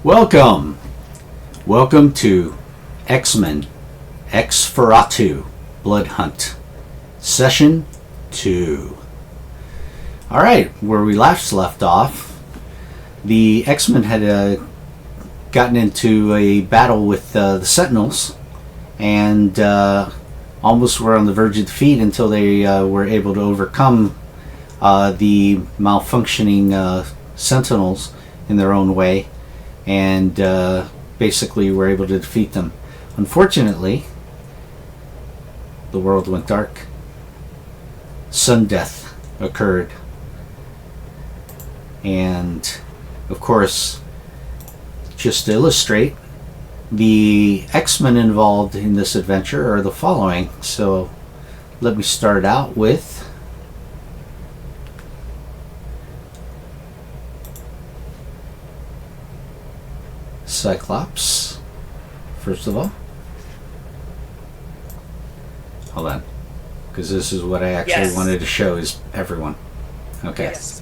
Welcome! Welcome to X-Men X Feratu Blood Hunt Session 2. Alright, where we last left off, the X-Men had gotten into a battle with the Sentinels and almost were on the verge of defeat until they were able to overcome the malfunctioning Sentinels in their own way, and basically were able to defeat them. Unfortunately, the world went dark. Sun death occurred. And, of course, just to illustrate, the X-Men involved in this adventure are the following. So, let me start out with Cyclops, first of all. Hold on, because this is what I actually wanted to show is everyone. Okay. Yes.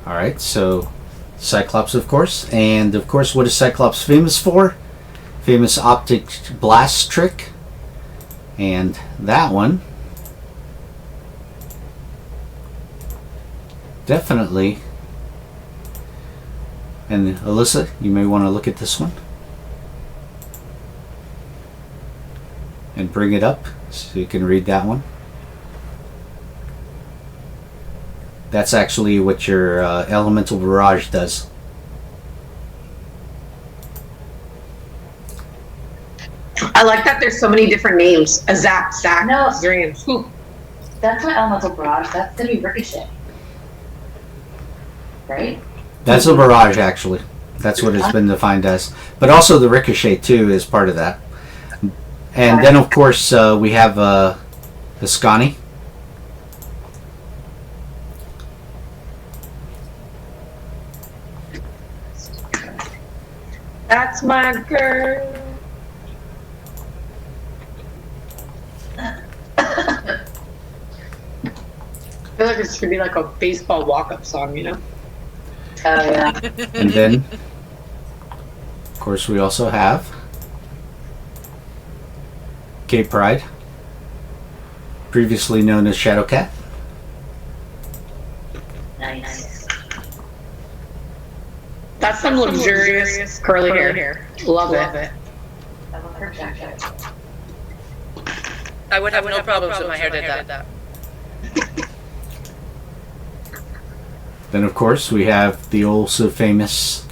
Alright, so Cyclops, of course. And, of course, what is Cyclops famous for? Famous optic blast trick. And that one definitely. And Alyssa, you may want to look at this one and bring it up so you can read that one. That's actually what your elemental barrage does. I like that there's so many different names. A zap, sack, no, drain, swoop. That's not elemental barrage. That's gonna be ricochet, right? That's a barrage, actually. That's what it's been defined as. But also the ricochet, too, is part of that. And then, of course, we have Ascani. That's my girl. I feel like this should be like a baseball walk-up song, you know? Oh yeah. And then, of course, we also have Cape Pride, previously known as Shadowcat. Nice. That's some luxurious curly hair. Love it. I love her jacket. I would have no problems if my hair did that. Then, of course, we have the also famous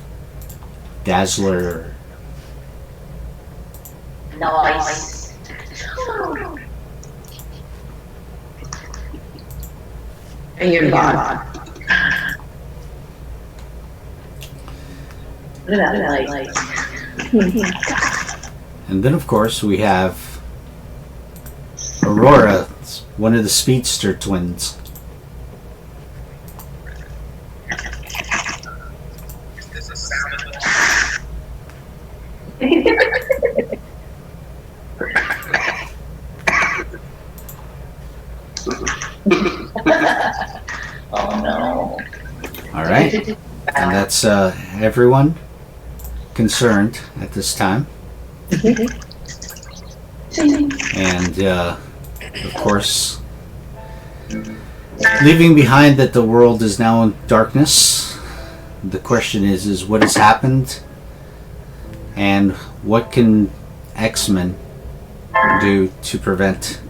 Dazzler. Nice. And God. Look at that light. And then, of course, we have Aurora, one of the Speedster twins. Oh no. Alright, and that's everyone concerned at this time. And, of course, leaving behind that the world is now in darkness, the question is what has happened and what can X-Men do to prevent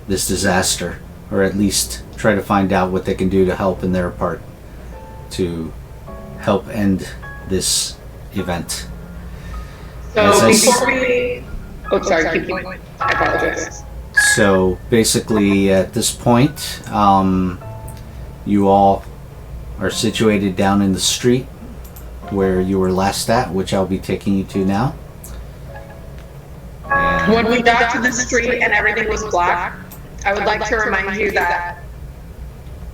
this disaster, or at least try to find out what they can do to help in their part to help end this event. So before we... Oh, sorry, keep going. I apologize. So basically at this point, you all are situated down in the street where you were last at, which I'll be taking you to now. And When we got to the street and everything was black, I would like to remind you that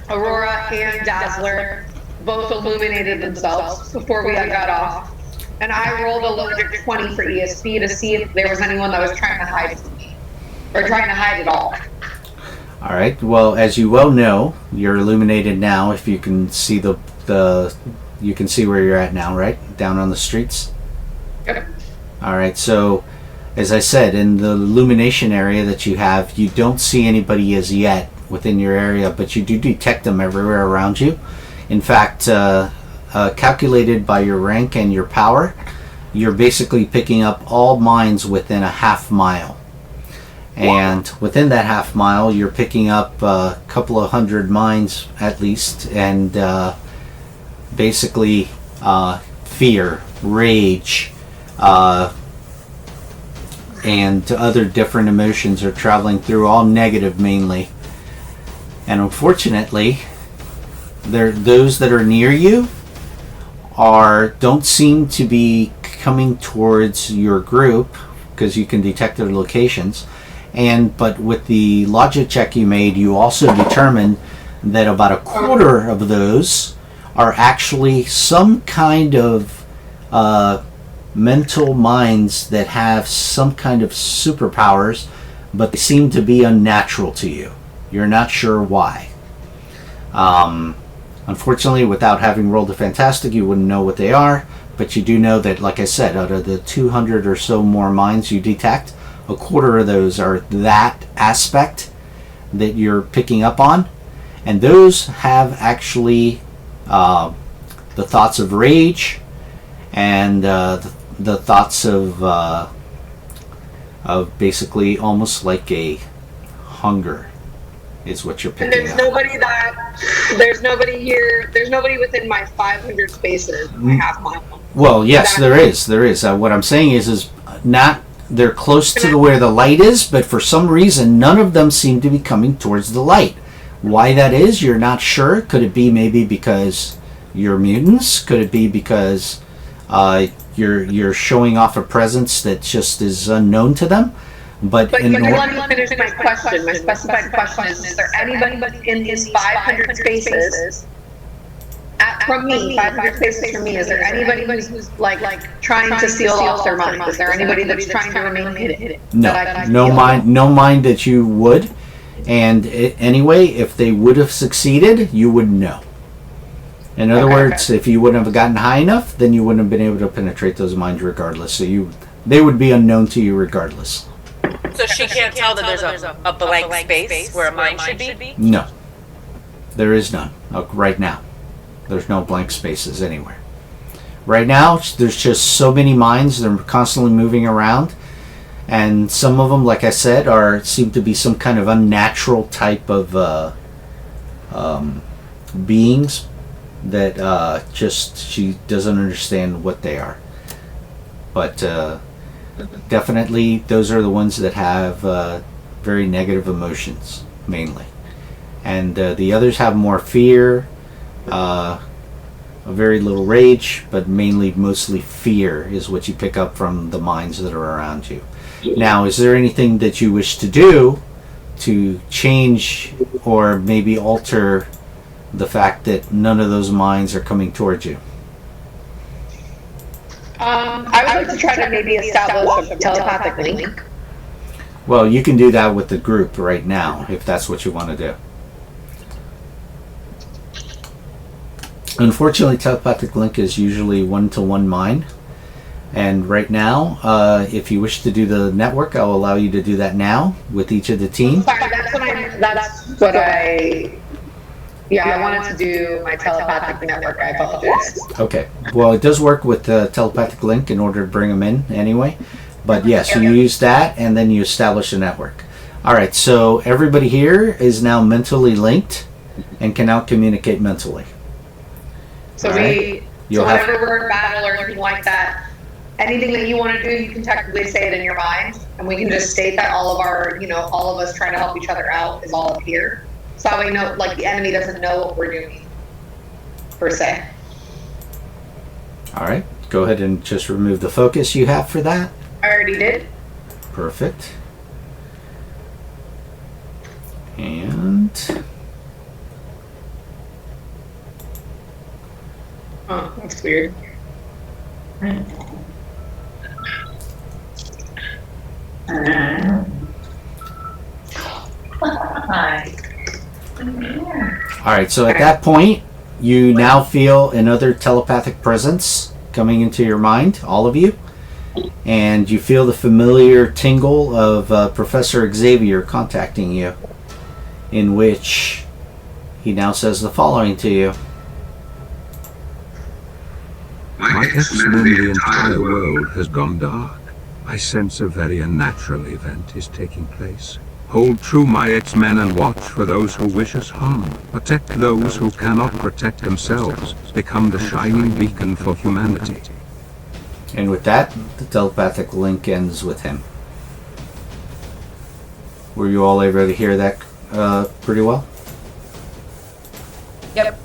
Aurora and Dazzler both illuminated themselves before we got off. And I rolled a low 20 for ESP to see if there was anyone that was trying to hide from me. Or trying to hide it all. Alright, well, as you well know, you're illuminated now. If you can see the you can see where you're at now, right? Down on the streets? Yep. All right, so as I said, in the illumination area that you have, you don't see anybody as yet within your area, but you do detect them everywhere around you. In fact, calculated by your rank and your power, you're basically picking up all mines within a half mile. And within that half mile, you're picking up a couple of hundred mines at least, and basically fear, rage, and other different emotions are traveling through, all negative mainly. And unfortunately, those that are near you don't seem to be coming towards your group, because you can detect their locations. But with the logic check you made, you also determined that about a quarter of those are actually some kind of mental minds that have some kind of superpowers, but they seem to be unnatural to you. You're not sure why. Unfortunately, without having rolled a Fantastic, you wouldn't know what they are, but you do know that, like I said, out of the 200 or so more minds you detect, a quarter of those are that aspect that you're picking up on, and those have actually the thoughts of rage and the thoughts of basically almost like a hunger is what you're And picking there's up. nobody here, there's nobody within my 500 spaces, my half mile. Well, yes, there is. What I'm saying is not, they're close to where the light is, but for some reason, none of them seem to be coming towards the light. Why that is, you're not sure. Could it be maybe because you're mutants? Could it be because you're showing off a presence that just is unknown to them? But you let me finish my question. My specified question is there anybody in these 500 spaces, from me, 500 spaces from me, is there anybody who's like trying to seal off their mind? Is there anybody that's trying to remain hidden? No mind that you would. And anyway, if they would have succeeded, you would know. In other words, if you wouldn't have gotten high enough, then you wouldn't have been able to penetrate those minds regardless. So they would be unknown to you regardless. So she can't tell that there's a blank space where a mind should be? No. There is none. Right now. There's no blank spaces anywhere. Right now, there's just so many minds. They're constantly moving around. And some of them, like I said, seem to be some kind of unnatural type of beings that she doesn't understand what they are. But definitely those are the ones that have very negative emotions, mainly. And the others have more fear, a very little rage, but mostly fear is what you pick up from the minds that are around you. Now, is there anything that you wish to do to change or maybe alter the fact that none of those minds are coming towards you? I would like to try to maybe establish a telepathic link. Well, you can do that with the group right now, if that's what you want to do. Unfortunately, telepathic link is usually one-to-one mind. And right now, if you wish to do the network, I'll allow you to do that now with each of the teams. Sorry, I wanted to do my telepathic network. I apologize. Okay. Well, it does work with the telepathic link in order to bring them in anyway. But yes, you use that and then you establish a network. All right. So everybody here is now mentally linked and can now communicate mentally. So whenever we're in battle or anything like that, anything that you want to do, you can technically say it in your mind, and we can just state that all of us trying to help each other out is all up here. So that way, the enemy doesn't know what we're doing, per se. All right. Go ahead and just remove the focus you have for that. I already did. Perfect. And Oh, that's weird. Hi. all right. So at that point, You now feel another telepathic presence coming into your mind, all of you. And you feel the familiar tingle of Professor Xavier contacting you, in which he now says the following to you. My X-Men, the entire world has gone dark. I sense a very unnatural event is taking place. Hold true, my X-Men, and watch for those who wish us harm. Protect those who cannot protect themselves. Become the shining beacon for humanity. And with that, the telepathic link ends with him. Were you all able to hear that pretty well? Yep.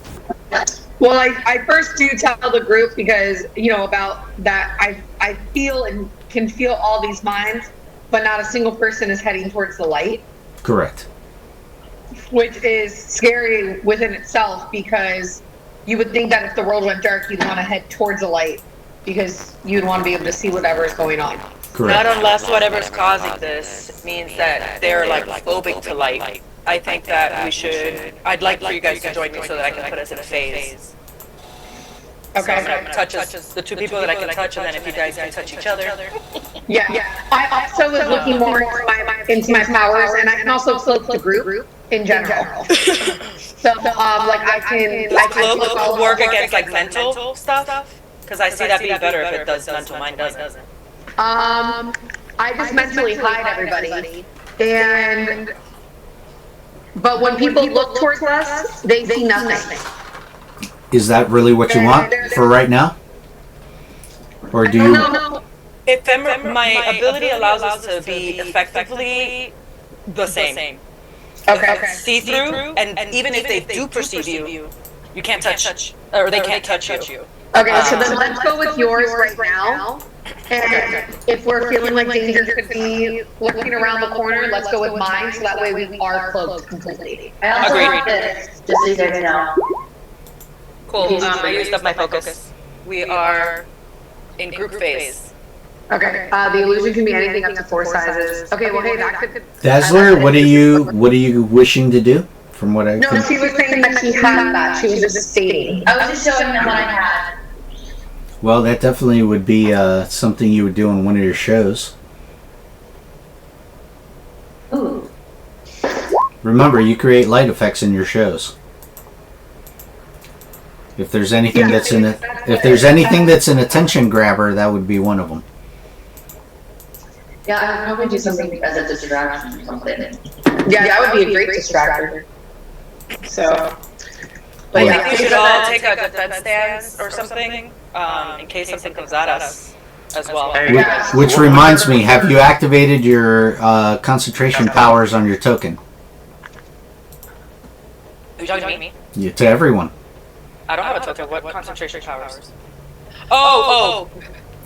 Well, I first do tell the group because, about that I feel and can feel all these minds, but not a single person is heading towards the light. Correct. Which is scary within itself, because you would think that if the world went dark, you'd want to head towards the light, because you'd want to be able to see whatever is going on. Correct. Not unless whatever's causing this means that they're like phobic to light. I think that we should. I'd like for you guys to join me so that I can put us in a phase. Okay. So I'm gonna touch us, the two people that I can touch, and then if you guys can touch each other. Yeah. I also was looking more into my powers, and I can also cloak the group in general. So, I can Cloak work against like mental stuff, because I see that being better if it does mental. Mine doesn't. I just mentally hide everybody, but when people look towards us, they see nothing. Is that really what you want for right now? Or do you... No. If my ability allows us to be effectively the same. Okay. See through, and even if they do perceive you, you can't touch, or they can't touch you. Okay, so then let's go with yours right now. And if we're feeling like danger could be looking around the corner, let's go with mine, so that way we are cloaked completely. I also Agreed. have this, just so you guys know. Cool. I used up my focus. We are in group phase. Okay. The illusion can be anything up to 4 sizes. Okay. Well, hey, that could. Dazzler, what are you wishing to do? From what I No, can... she was saying that she had that. She was just stating. I was just showing them what I had. Well, that definitely would be something you would do in one of your shows. Ooh. Remember, you create light effects in your shows. If there's anything that's an attention grabber, that would be one of them. Yeah, I would probably do something as a distraction or something. Yeah, that would be a great distractor. So. But I think we should all take a defense stance or something, in case something comes at us as well. Which reminds me, have you activated your concentration powers on your token? Are you talking to me? Yeah, to everyone. I don't have a token. What concentration powers? Oh!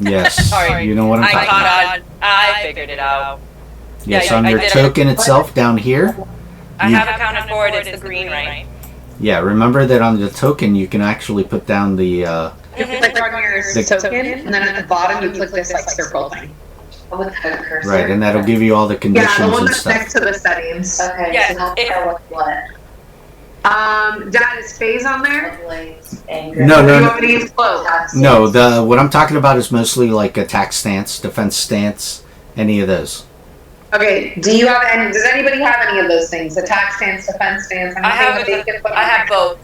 Yes. Sorry. You know what I'm I talking about. caught on. I figured it out. Yes, Yeah, on I your did it. token itself down here. I you- have accounted for it. It's the green, right? Yeah, remember that on the token you can actually put down the You click on your token, and then at the bottom you click this circle thing. With the cursor. right, and that'll give you all the Yeah, conditions the one and that's stuff. next to the settings. Okay, Yeah, so now tell us what. Dad, is phase on there? No, Or do no, you no. want me to use cloak? No, what I'm talking about is mostly like attack stance, defense stance, any of those. Okay, do you have any, does anybody have any of those things? Attack stance, defense stance? I have both.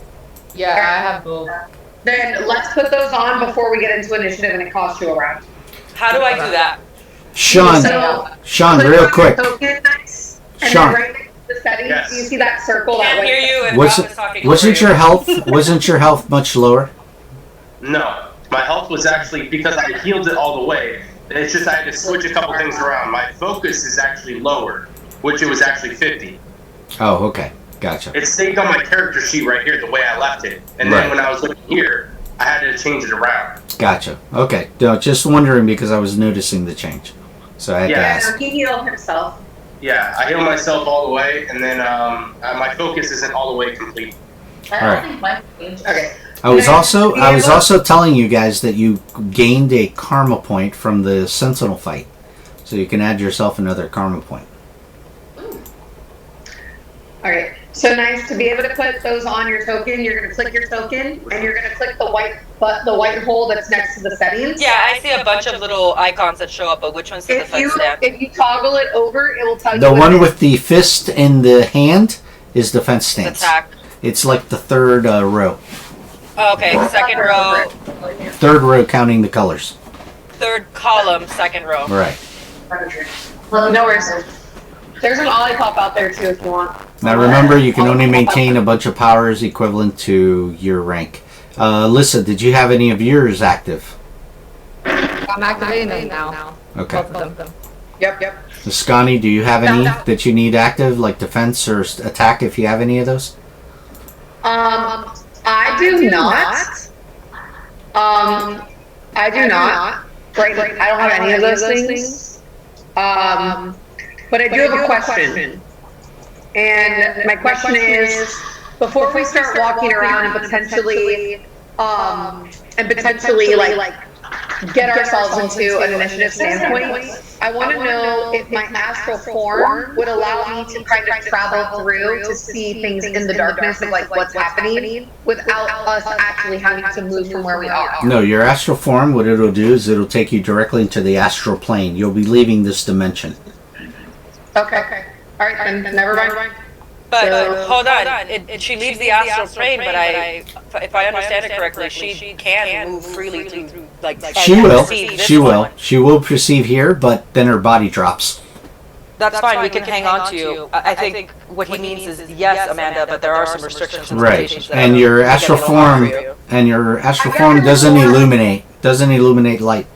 Yeah, I have both. Then let's put those on before we get into initiative and it costs you a round. How do I do that? Sean, Click real on quick. your token next, and Sean. then right next to the settings, Yes. do you see that circle that Can't way? hear you if Was Rob is talking wasn't over your you. health much lower? No, my health was actually, because I healed it all the way, it's just I had to switch a couple things around. My focus is actually lower, which it was actually 50. Oh, okay, gotcha. It stayed on my character sheet right here, the way I left it. And Right. then when I was looking here, I had to change it around. Gotcha. Okay, no, just wondering because I was noticing the change, so I had to Yeah. ask. He healed himself. Yeah, I healed myself all the way, and then my focus isn't all the way complete. I Alright. don't think mine changed. Okay. I was also telling you guys that you gained a karma point from the Sentinel fight, so you can add yourself another karma point. Okay, So nice to be able to put those on your token. You're going to click your token, and you're going to click the white hole that's next to the settings. Yeah, I see a bunch of little icons that show up, but which one's the defense stand? If you toggle it over, it will tell you. The one with the fist in the hand is defense stance. Attack. It's like the third row. Oh, okay, second row. Third row counting the colors. Third column, second row. Right. No worries. There's an olipop out there too if you want. Now remember, you can only maintain a bunch of powers equivalent to your rank. Alyssa, did you have any of yours active? I'm activating them now. Okay. Both of them. Yep. Scotty, do you have any that you need active, like defense or attack, if you have any of those? I do not. I do not. Right, I don't have any of those things. But I do have a question. And my question is, before we start walking around and potentially like get ourselves into an initiative standpoint, I want to know if my astral form would allow me to kind of travel through to see things in the darkness of like what's happening without us actually having to move from where we are. No, your astral form, what it'll do is it'll take you directly into the astral plane. You'll be leaving this dimension. Okay. All right, then never mind. But hold on, she leaves the astral plane, but if I understand it correctly, she can move freely through, like She will perceive here, but then her body drops. That's fine, we can hang on to you. I think what he means is, yes, Amanda, but there are some restrictions and limitations. Right, and your astral form, doesn't illuminate light.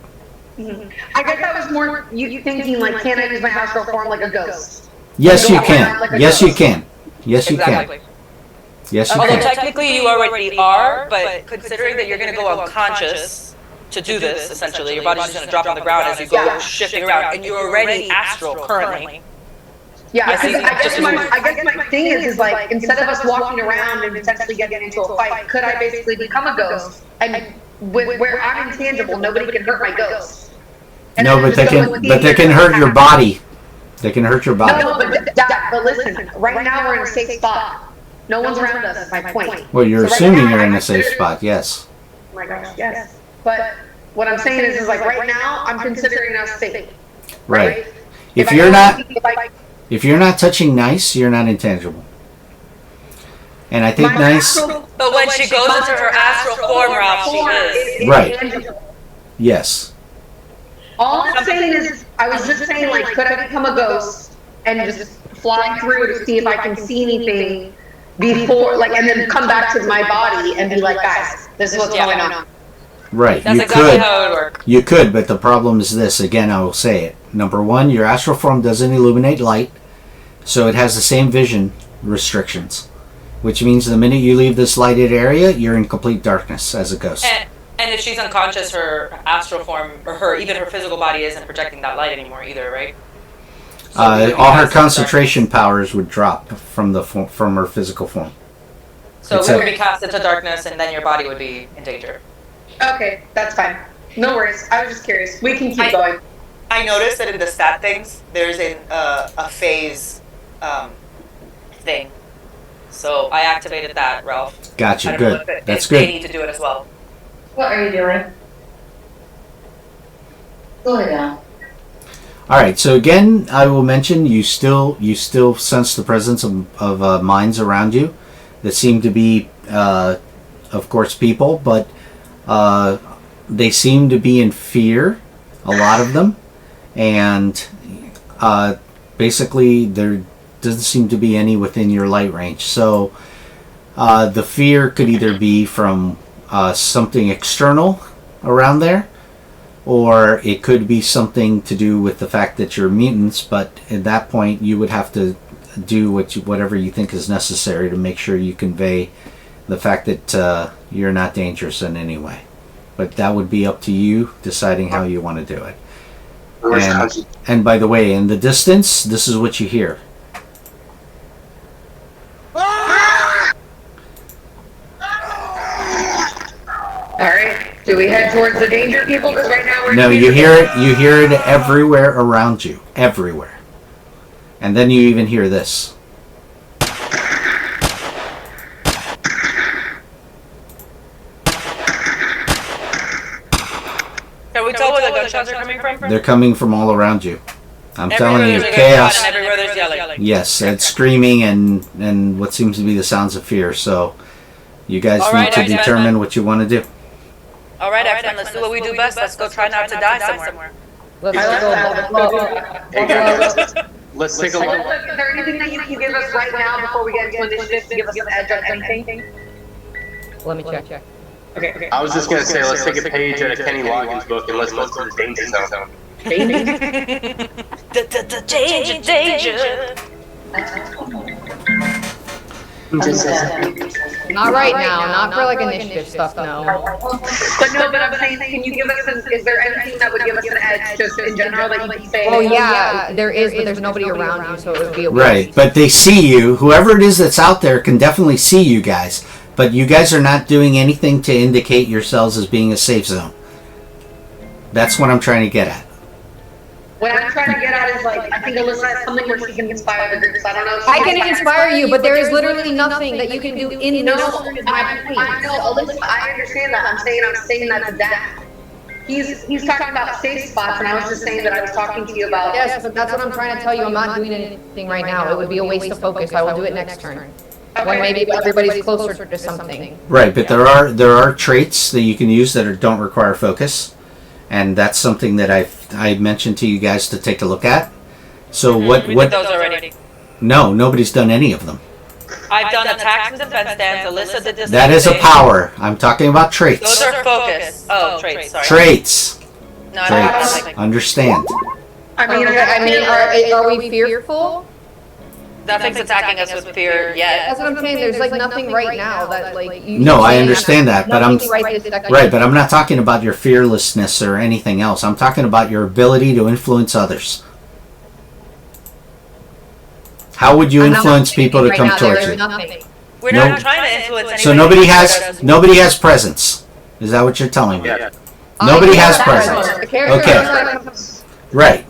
Mm-hmm. I guess that was more you thinking like, can I use my astral form like a ghost? Yes, you can. Yes, you can. Yes, you can. Yes, you Although can. technically you already are, but considering that you're going to go unconscious to do this, essentially, your body's just going to drop on the ground as you go shifting around, and you're already astral currently. Yeah, I guess my thing is like, instead of us walking around and potentially getting into a fight, could I basically become a ghost? And where I'm intangible, nobody can hurt my ghost. And no, but they can hurt your body. They can hurt your body. No, but listen, right now we're in a safe spot. No one's around us, is my point. Well, you're assuming you're in a safe spot, yes. Oh my gosh, yes. But what I'm saying is like right now, I'm considering us safe. Right. If you're not touching nice, you're not intangible. And I think nice. But when she goes into her astral form, Ralph, she is. Right. Yes. All I'm saying is, I was just saying, like, could I become a ghost and just fly through to see if I can see anything before, like, and then come back to my body and be like, guys, this is what's going on. Right. That's exactly how it would work. You could, but the problem is this. Again, I will say it. Number one, your astral form doesn't illuminate light, so it has the same vision restrictions, which means the minute you leave this lighted area, you're in complete darkness as a ghost. And if she's unconscious, her astral form, or even her physical body isn't projecting that light anymore either, right? So all her concentration powers would drop from her physical form. So we would be cast into darkness, and then your body would be in danger. Okay, that's fine. No worries. I was just curious. We can keep going. I noticed that in the stat things, there's a phase thing. So I activated that, Ralph. Gotcha. Good. That's good. They need to do it as well. What are you doing? Go ahead now. All right. So again, I will mention you still sense the presence of minds around you that seem to be, of course, people, but they seem to be in fear. A lot of them, and basically there doesn't seem to be any within your light range. So the fear could either be from something external around there, or it could be something to do with the fact that you're mutants, but at that point you would have to do whatever you think is necessary to make sure you convey the fact that you're not dangerous in any way. But that would be up to you deciding how you want to do it. And by the way, in the distance, this is what you hear. Alright, do we head towards the danger, people? Because right now we're... No, you hear it everywhere around you. Everywhere. And then you even hear this. Can we tell where the gunshots are coming from? They're coming from all around you. I'm Everywhere telling you, there's a chaos. gunshot and everywhere there's yelling. Yes, and screaming and what seems to be the sounds of fear. So, you guys All need right, to X-Men. determine what you want to do. All right, X-Men, let's do what we do best. Let's go try not to die somewhere. Let's Hey guys, let's take a look. Is there anything that you can give us right now before we get into initiative to give us an edge on anything? Let me check. Okay. I was just gonna say, let's take a page out of Kenny Loggins' book and let's go to the danger zone. Danger. Not right now. Not for like initiative stuff. No. But I'm saying, can you give us is there anything that would give us an edge just in general that you can say? Oh yeah, there is, but there's nobody around you, so it would be a waste. Right, but they see you. Whoever it is that's out there can definitely see you guys. But you guys are not doing anything to indicate yourselves as being a safe zone. That's what I'm trying to get at. What I'm trying to get at is like, I think Alyssa has something where she can inspire the groups. I don't know. If I can inspire you, but there is literally nothing that you can do in No, this. I know, Alyssa, I understand that. I'm saying that to Dak. He's talking about safe spots, and I was just saying that I was talking to you about. Yes, but that's what I'm trying to tell you. I'm not doing anything right now. It would be a waste of focus. I will do it next turn. When maybe everybody's closer to something. Right, but there are traits that you can use that don't require focus, and that's something that I mentioned to you guys to take a look at. So We did those already. No, nobody's done any of them. I've done attacks and defense stance. Alyssa did this. That is a power. I'm talking about traits. Those are focus. Oh, traits. Sorry. Traits. No, I don't Traits. like Understand. Are we fearful? nothing's attacking us with fear yet. That's what I'm saying. There's like nothing right now that like you. No, I understand that, but I'm right, right, but I'm not talking about your fearlessness or anything else. I'm talking about your ability to influence others. How would you influence people to come towards you? We're not trying to influence anybody. So nobody has presence. Is that what you're telling me? Yeah. Nobody has presence. Okay. Right.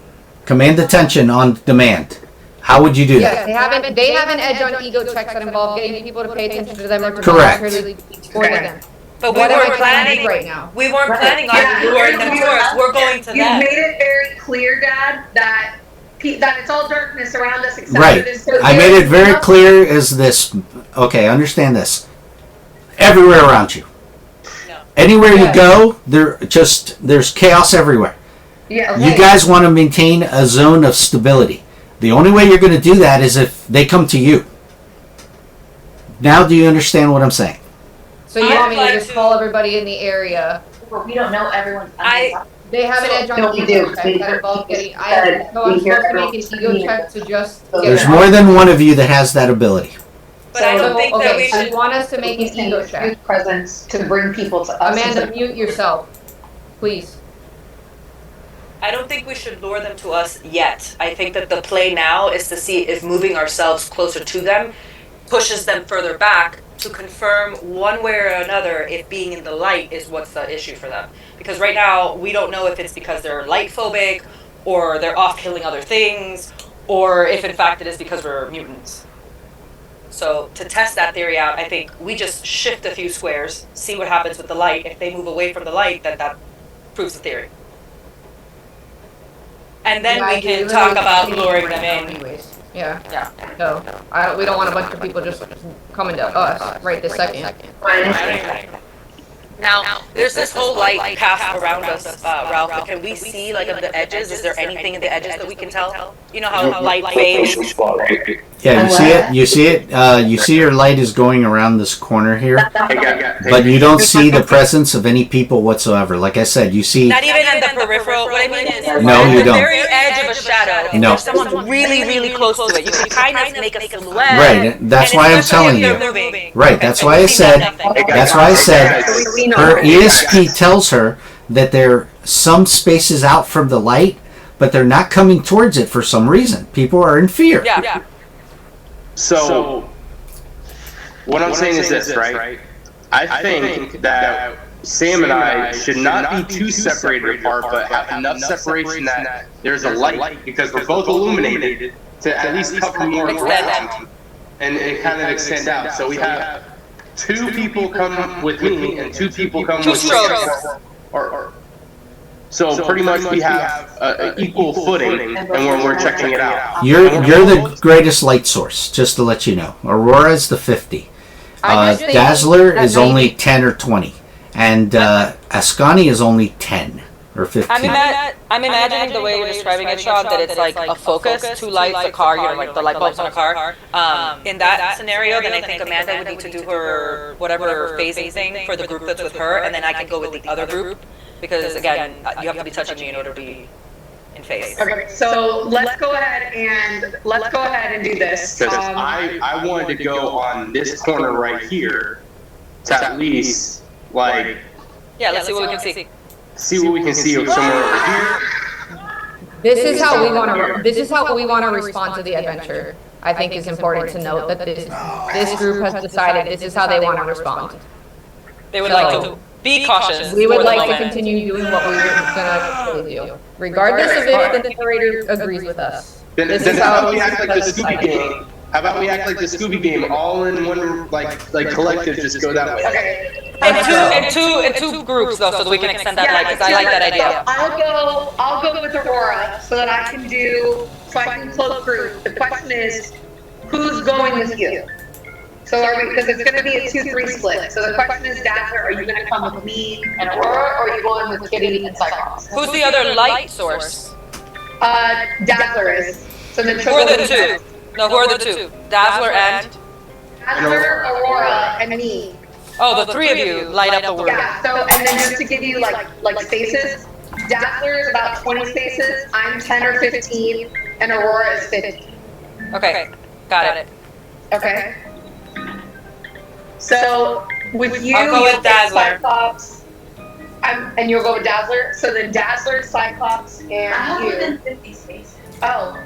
Command attention on demand. How would you do that? Yes, they have an edge on ego checks that involve getting people to pay attention to them or to Correct. voluntarily for them. But we weren't planning right now. We weren't planning on luring them to us. We're going to You them. made it very clear, Dad, that it's all darkness around us except Right. for this. I made it very clear as this. Okay, understand this. Everywhere around you. No. Anywhere you go, there's chaos everywhere. Yeah. You guys want to maintain a zone of stability. The only way you're going to do that is if they come to you. Now do you understand what I'm saying? So you want me to just call everybody in the area? We don't know everyone's. They have an edge on No, we ego do. checks We that involve do. getting. I'm supposed to make an ego check to just get There's it. more than one of you that has that ability. But I don't think that we So should. you want us to make an ego check? Presence to bring people to us. Amanda, mute yourself, please. I don't think we should lure them to us yet. I think that the play now is to see if moving ourselves closer to them pushes them further back to confirm one way or another if being in the light is what's the issue for them. Because right now, we don't know if it's because they're light phobic or they're off killing other things or if in fact it is because we're mutants. So to test that theory out, I think we just shift a few squares, see what happens with the light. If they move away from the light, then that proves the theory. And then we can talk about luring them in. Anyways, yeah. Yeah. No, we don't want a bunch of people just coming to us right this second. Now, there's this whole light path around us, Ralph, but can we see, like, of the edges? Is there anything in the edges that we can tell? You know how light fades? Yeah, you see it? You see it? You see your light is going around this corner here, but you don't see the presence of any people whatsoever. Like I said, you see... Not even in the peripheral. What I mean is, No, you at the don't. very edge of a shadow, if No. there's someone really, really close to it, you can kind of make a silhouette. Right, that's why I'm telling you. Right, that's why I said... That's why I said... Her ESP tells her that there are some spaces out from the light, but they're not coming towards it for some reason. People are in fear. Yeah. So, what I'm saying is this, right? I think that Sam and I should not be too separated apart, but have enough separation that there's a light, because we're both illuminated to at least cover more ground and kind of extend out. So we have 2 people come with me and 2 people come with strokes. or So pretty much we have an equal footing, and we're checking it out. You're the greatest light source, just to let you know. Aurora's the 50. I just think Dazzler that is maybe- only 10 or 20. And Ascani is only 10 or 15. I'm imagining the way you're describing it, Sean, that it's like a focus, two lights, a car, you know, like the light bulbs on a car. In that scenario, then I think Amanda would need to do her whatever phasing thing for the group that's with her, and then I can go with the other group, because again, you have to be touching me in order to be in phase. Okay, so let's go ahead and do this. Because I wanted to go on this corner right here to at least like Yeah, let's see what we can see. see what we can see somewhere over here. This is how we want to. This is how we want to respond to the adventure. I think is important to note that this group has decided this is how they want to respond. They would like to be cautious. We would for the like to moment. continue doing what we were gonna do, regardless of if the narrator agrees with us. Then This how is how about we this act group like the has Scooby decided. Gang? How about we act like the Scooby Game, all in one like collective, just go that way. Okay. In two groups though, so that we can extend that light, because I like that idea. I'll go with Aurora so that I can close group. The question is, who's going with you? So because it's going to be a 2-3 split. So the question is, Dazzler, are you going to come with me and Aurora, or are you going with Kitty and Cyclops? Who's the other light source? Dazzler is. So then Who are the two? No, who are the two? Dazzler and? Dazzler, Aurora, and me. Oh, the three of you light up the world. Yeah. So and then just to give you like spaces, Dazzler is about 20 spaces. I'm 10 or 15, and Aurora is 50. Okay, got it. Okay. So with you, I'll go with you'll take Dazzler. Cyclops, and you'll go with Dazzler. So then Dazzler, Cyclops, and I'm you. within 50 spaces. Oh,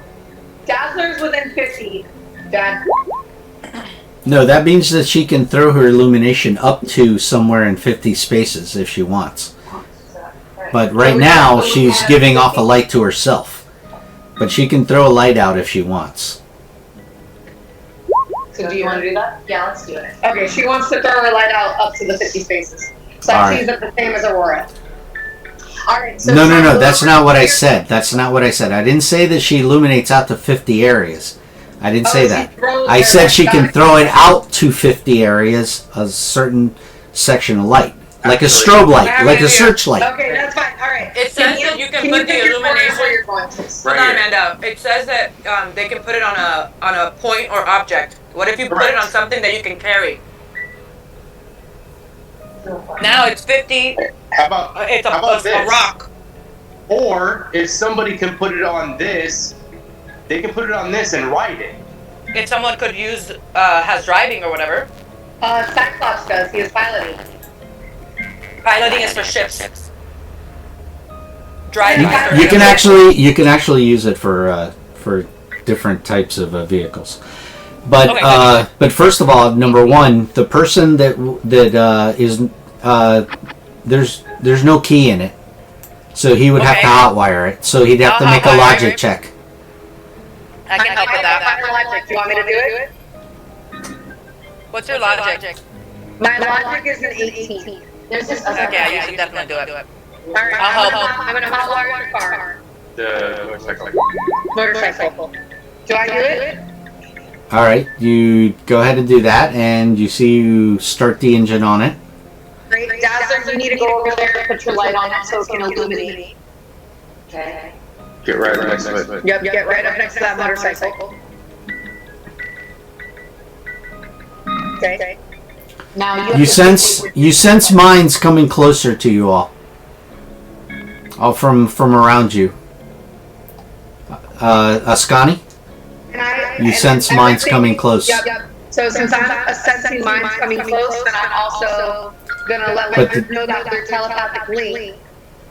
Dazzler's within 50. Dad. No, that means that she can throw her illumination up to somewhere in 50 spaces if she wants. But right now, she's giving off a light to herself. But she can throw a light out if she wants. So do you want to do that? Yeah, let's do it. Okay, she wants to throw her light out up to the 50 spaces. So All that right. sees it the same as Aurora. All right. So No, that's not what I said. That's not what I said. I didn't say that she illuminates out to 50 areas. I didn't say that. I said she can throw it out to 50 areas, a certain section of light. Like a strobe light, like a searchlight. Okay, that's fine. All right. It says that you can put pick the your corner illumination. where you're going to? Hold on, Amanda. It says that they can put it on a point or object. What if you put it on something that you can carry? Now it's 50. How about It's how about a this? rock. Or if somebody can put it on this, they can put it on this and ride it. If someone could use has driving or whatever. Cyclops does. He is piloting. Piloting is for ships. Driving. is for You can ships. actually use it for different types of vehicles. But Okay. but first of all, number one, the person that is there's no key in it, so he would have to Okay. hotwire it. So he'd have to I'll make a hotwire logic it. check. I can help with that. Do you want me to do it? What's your logic? My logic is an 18. There's this other Okay, you should definitely do it. All right. I'll help. I'm gonna hotwire the car. The motorcycle. Motorcycle. Do I do it? All right, you go ahead and do that, and you see you start the engine on it. Great. Dazzler, you need to go over there and put your light on it so it can illuminate. Okay. Get right next to it. Yep, get right up next to that motorcycle. Okay. Now You sense minds coming closer to you all. All from around you. Ascani? You sense minds coming close. Yep. So since I'm sensing minds coming close, then I'm also gonna let But them know that they're telepathic link.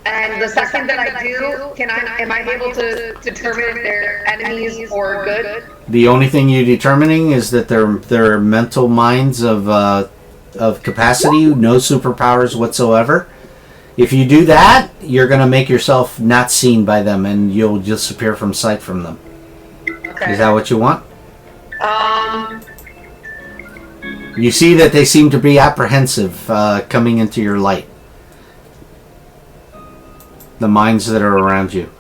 And the second that I do, am I able to determine if they're enemies or good? The only thing you're determining is that they're mental minds of capacity, no superpowers whatsoever. If you do that, you're gonna make yourself not seen by them, and you'll disappear from sight from them. Okay. Is that what you want? Um. You see that they seem to be apprehensive coming into your light. The mines that are around you.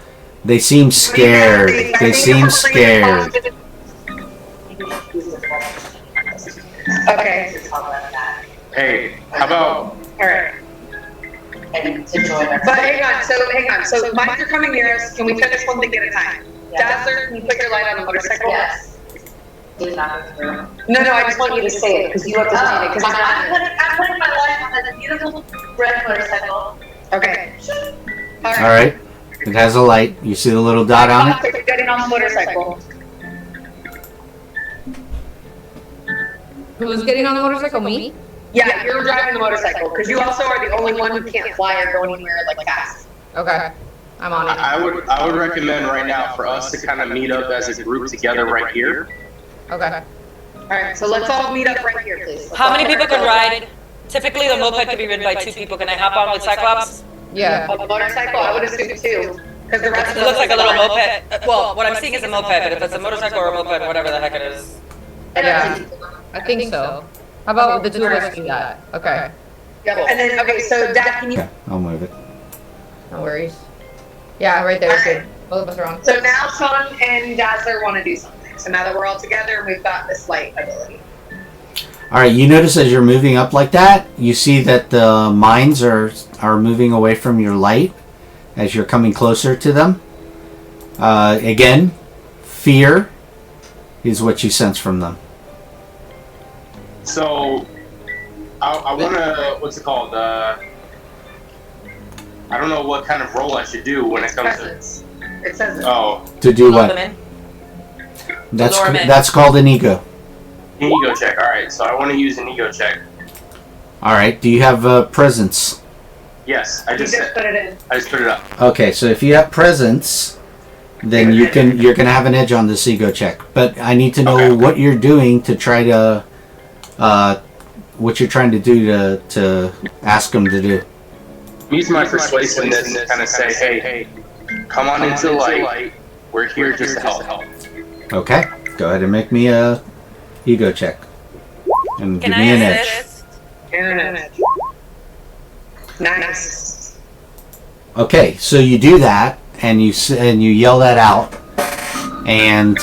They seem scared. They seem scared. Okay. Hey, how about? Alright. And to join us. But hang on. So mines are coming near us. Can we finish one thing at a time? Dazzler, can you put your light on the motorcycle? Yes. He's not through. No, I just want you to say it because you have to say it. Because I'm putting my light on the beautiful red motorcycle. Okay. All right. It has a light. You see the little dot on it? You're getting on the motorcycle. Who's getting on the motorcycle? Me? Yeah, you're driving the motorcycle because you also are the only one who can't fly or go anywhere like fast. Okay. I'm on it. I would recommend right now for us to kind of meet up as a group together right here. Okay. Alright, so let's all meet up right here, please. How many people can ride? Typically, the moped can be ridden by 2 people. Can I hop on with Cyclops? Yeah. A motorcycle, I would assume 2. Because the rest It looks like a little moped. Well, what I'm seeing is a moped, but if it's a motorcycle or a moped, whatever the heck it is. Yeah. I think so. How about the two of us do that? Okay. Yep. And then, okay, so Dad, can you... Okay, I'll move it. No worries. Yeah, right there is good. Both of us are on. So now Sean and Dazzler want to do something. So now that we're all together, we've got this light ability. All right. You notice as you're moving up like that, you see that the mines are moving away from your light as you're coming closer to them. Again, fear is what you sense from them. So, I want to, what's it called? I don't know what kind of role I should do when it comes to... It says it. Oh, To do Lure them what? in. That's Lure 'em in. that's called an ego. an ego check. Alright, so I want to use an ego check. All right. Do you have presence? Yes, I You just just put it in. put it up. Okay. So if you have presence, then you're gonna have an edge on this ego check. But I need to know Okay. what you're doing to try to what you're trying to do to ask them to do. Use my persuasiveness to kind of say, hey, come on into the light. We're here just to help. Okay. Go ahead and make me a ego check. And Can give I me an edge. assist? Nice. Okay, so you do that, and you yell that out, and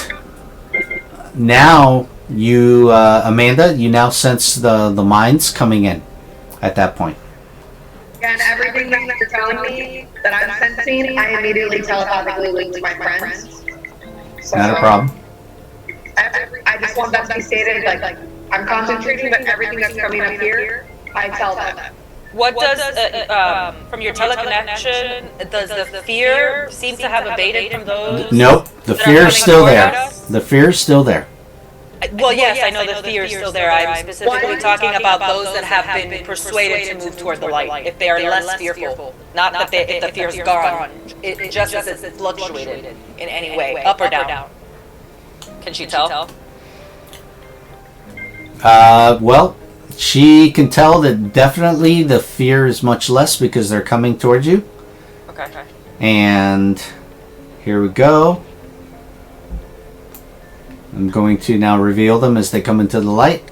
now you, Amanda, you now sense the mines coming in at that point. And everything that you're telling me that I'm sensing, I immediately telepathically link to my friends. So, Not a problem. I just want that to be stated, like I'm concentrating, but everything that's coming up here, I tell them. What does, from your teleconnection, does the fear seem to have abated from those? Nope, the that are fear coming is still toward there. us? The fear is still there. Well, yes, I know the fear is still there. I'm specifically talking about those that have been persuaded to move toward the light. If they are less fearful, not that if the fear is gone, it just as it's fluctuated in any way, up or down. Can she tell? Well, she can tell that definitely the fear is much less because they're coming towards you. Okay. And here we go. I'm going to now reveal them as they come into the light.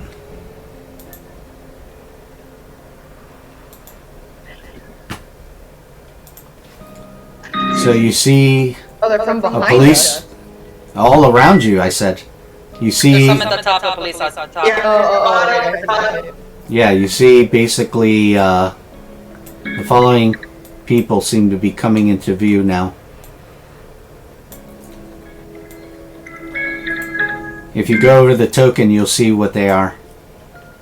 So you see Oh, they're from a behind police us. all around you, I said. You There's see, some at the top, the police on top. Oh. yeah, you see basically the following people seem to be coming into view now. If you go over the token, you'll see what they are.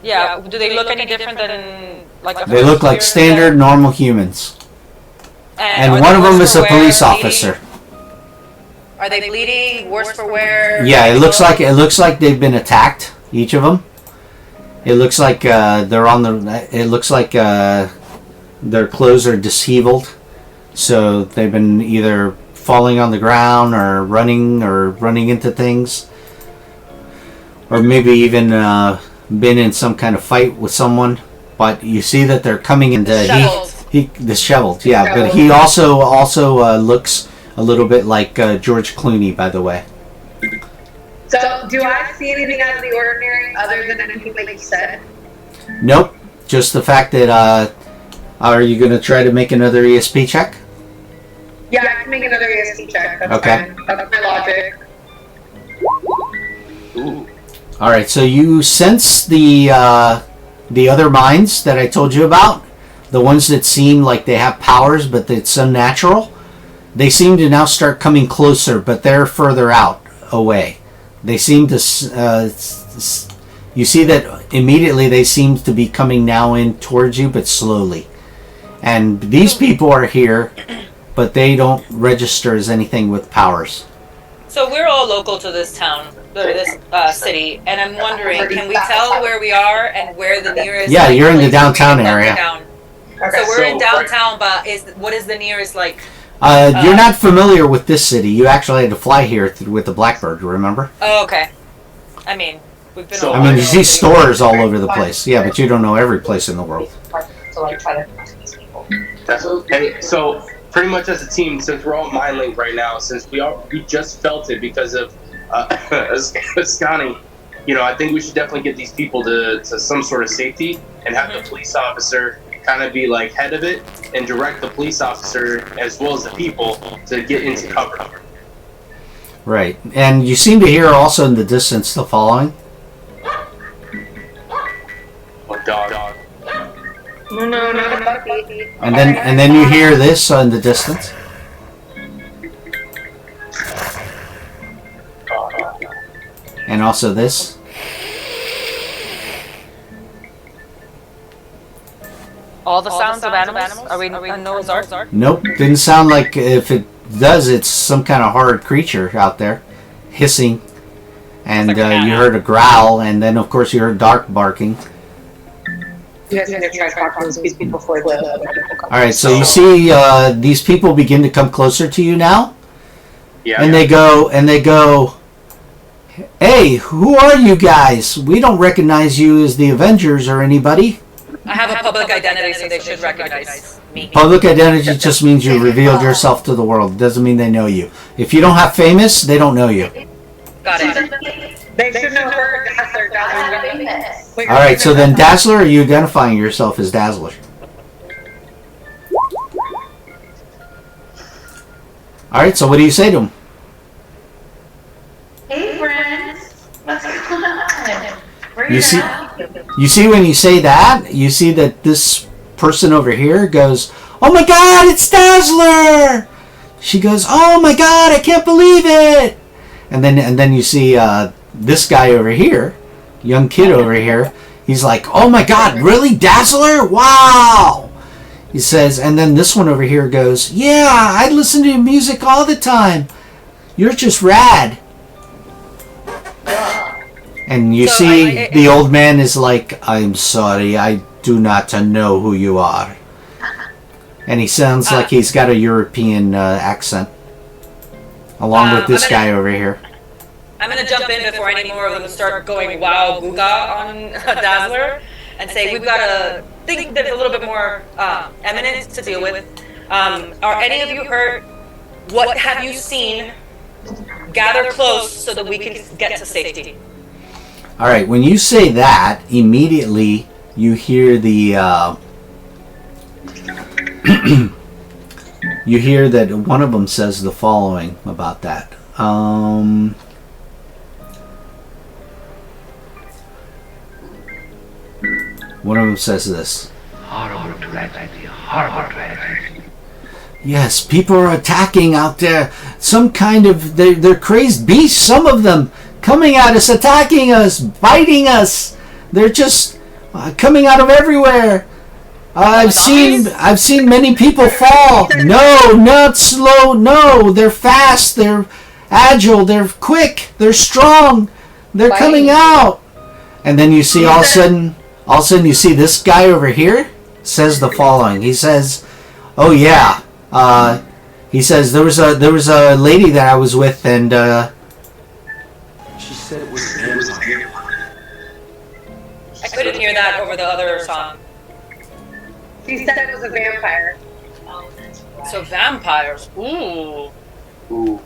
Yeah, do they look any different than like a They look like first standard normal humans. And are one they of them worse is a for police wear, officer. bleeding? Are they bleeding? Worse for wear? Yeah, it looks like they've been attacked. Each of them. It looks like they're on the. It looks like their clothes are disheveled, so they've been either falling on the ground or running into things, or maybe even been in some kind of fight with someone. But you see that they're coming into disheveled. Yeah, but he also looks a little bit like George Clooney, by the way. So, do I see anything out of the ordinary other than anything that you said? Nope. Just the fact that are you going to try to make another ESP check? can make another ESP check. That's Okay. fine. That's my logic. Ooh. All right, so you sense the other minds that I told you about, the ones that seem like they have powers, but it's unnatural. They seem to now start coming closer, but they're further out away. They seem to. You see that immediately they seem to be coming now in towards you, but slowly. And these people are here, but they don't register as anything with powers. So we're all local to this town, this city, and I'm wondering, can we tell where we are and where the nearest? Yeah, you're in the place downtown is? area. Okay. So we're in downtown, but what is the nearest like? You're not familiar with this city. You actually had to fly here with the Blackbird, remember? Oh, okay. I mean, we've been. So- I mean, you see stores all over the place. Yeah, but you don't know every place in the world. So like try to talk to these people. And so, pretty much as a team, since we're all mind linked right now, since we just felt it because of Ascani, I think we should definitely get these people to some sort of safety and have the police officer kind of be like head of it and direct the police officer as well as the people to get into cover. Right. And you seem to hear also in the distance the following. Oh, dog. No, not a puppy. And then you hear this in the distance. And also this. All the sounds of animals? Are we on Noah's Ark? Nope. Didn't sound like, if it does, it's some kind of hard creature out there. Hissing. And It's like a you cat. heard a growl. And then, of course, you heard Dark barking. You guys need to try to talk to those people before the other people come. All right. So you see these people begin to come closer to you now. Yeah. And they go, hey, who are you guys? We don't recognize you as the Avengers or anybody. I have a public identity, so they should recognize me. Public identity just means you revealed yourself to the world. Doesn't mean they know you. If you don't have famous, they don't know you. Got it. They should know her, Dazzler. All right, so then Dazzler, are you identifying yourself as Dazzler? All right, so what do you say to him? Hey friends, what's going on? Where You see when you say that, you see that this person over here goes, "Oh my God, it's Dazzler!" She goes, "Oh my God, I can't believe it!" And then you see this guy over here, young kid over here. He's like, "Oh my God, really, Dazzler? Wow!" He says, and then this one over here goes, "Yeah, I listen to your music all the time. You're just rad." And you So see the old man is like, "I'm sorry, I do not know who you are." And he sounds like he's got a European accent. Along with this guy over here. I'm gonna jump in before any more of them start going wow googa on Dazzler and say we've got to think that's a little bit more eminent to deal with. Are any of you hurt? What have you seen? Gather close so that we can get to safety. All right, when you say that, immediately you hear the you hear that one of them says the following about that. One of them says this. Horrible tragedy, horrible tragedy. Yes, people are attacking out there. Some kind of they're crazed beasts. Some of them coming at us, attacking us, biting us. They're just coming out of everywhere. I've seen many people fall. No, not slow. No, they're fast. They're agile. They're quick. They're strong. They're coming out. And then you see all of a sudden you see this guy over here says the following. He says, "Oh yeah." He says there was a lady that I was with, and she said it was vampire. I couldn't hear that over the other song. She said it was a vampire. So vampires, ooh. Ooh.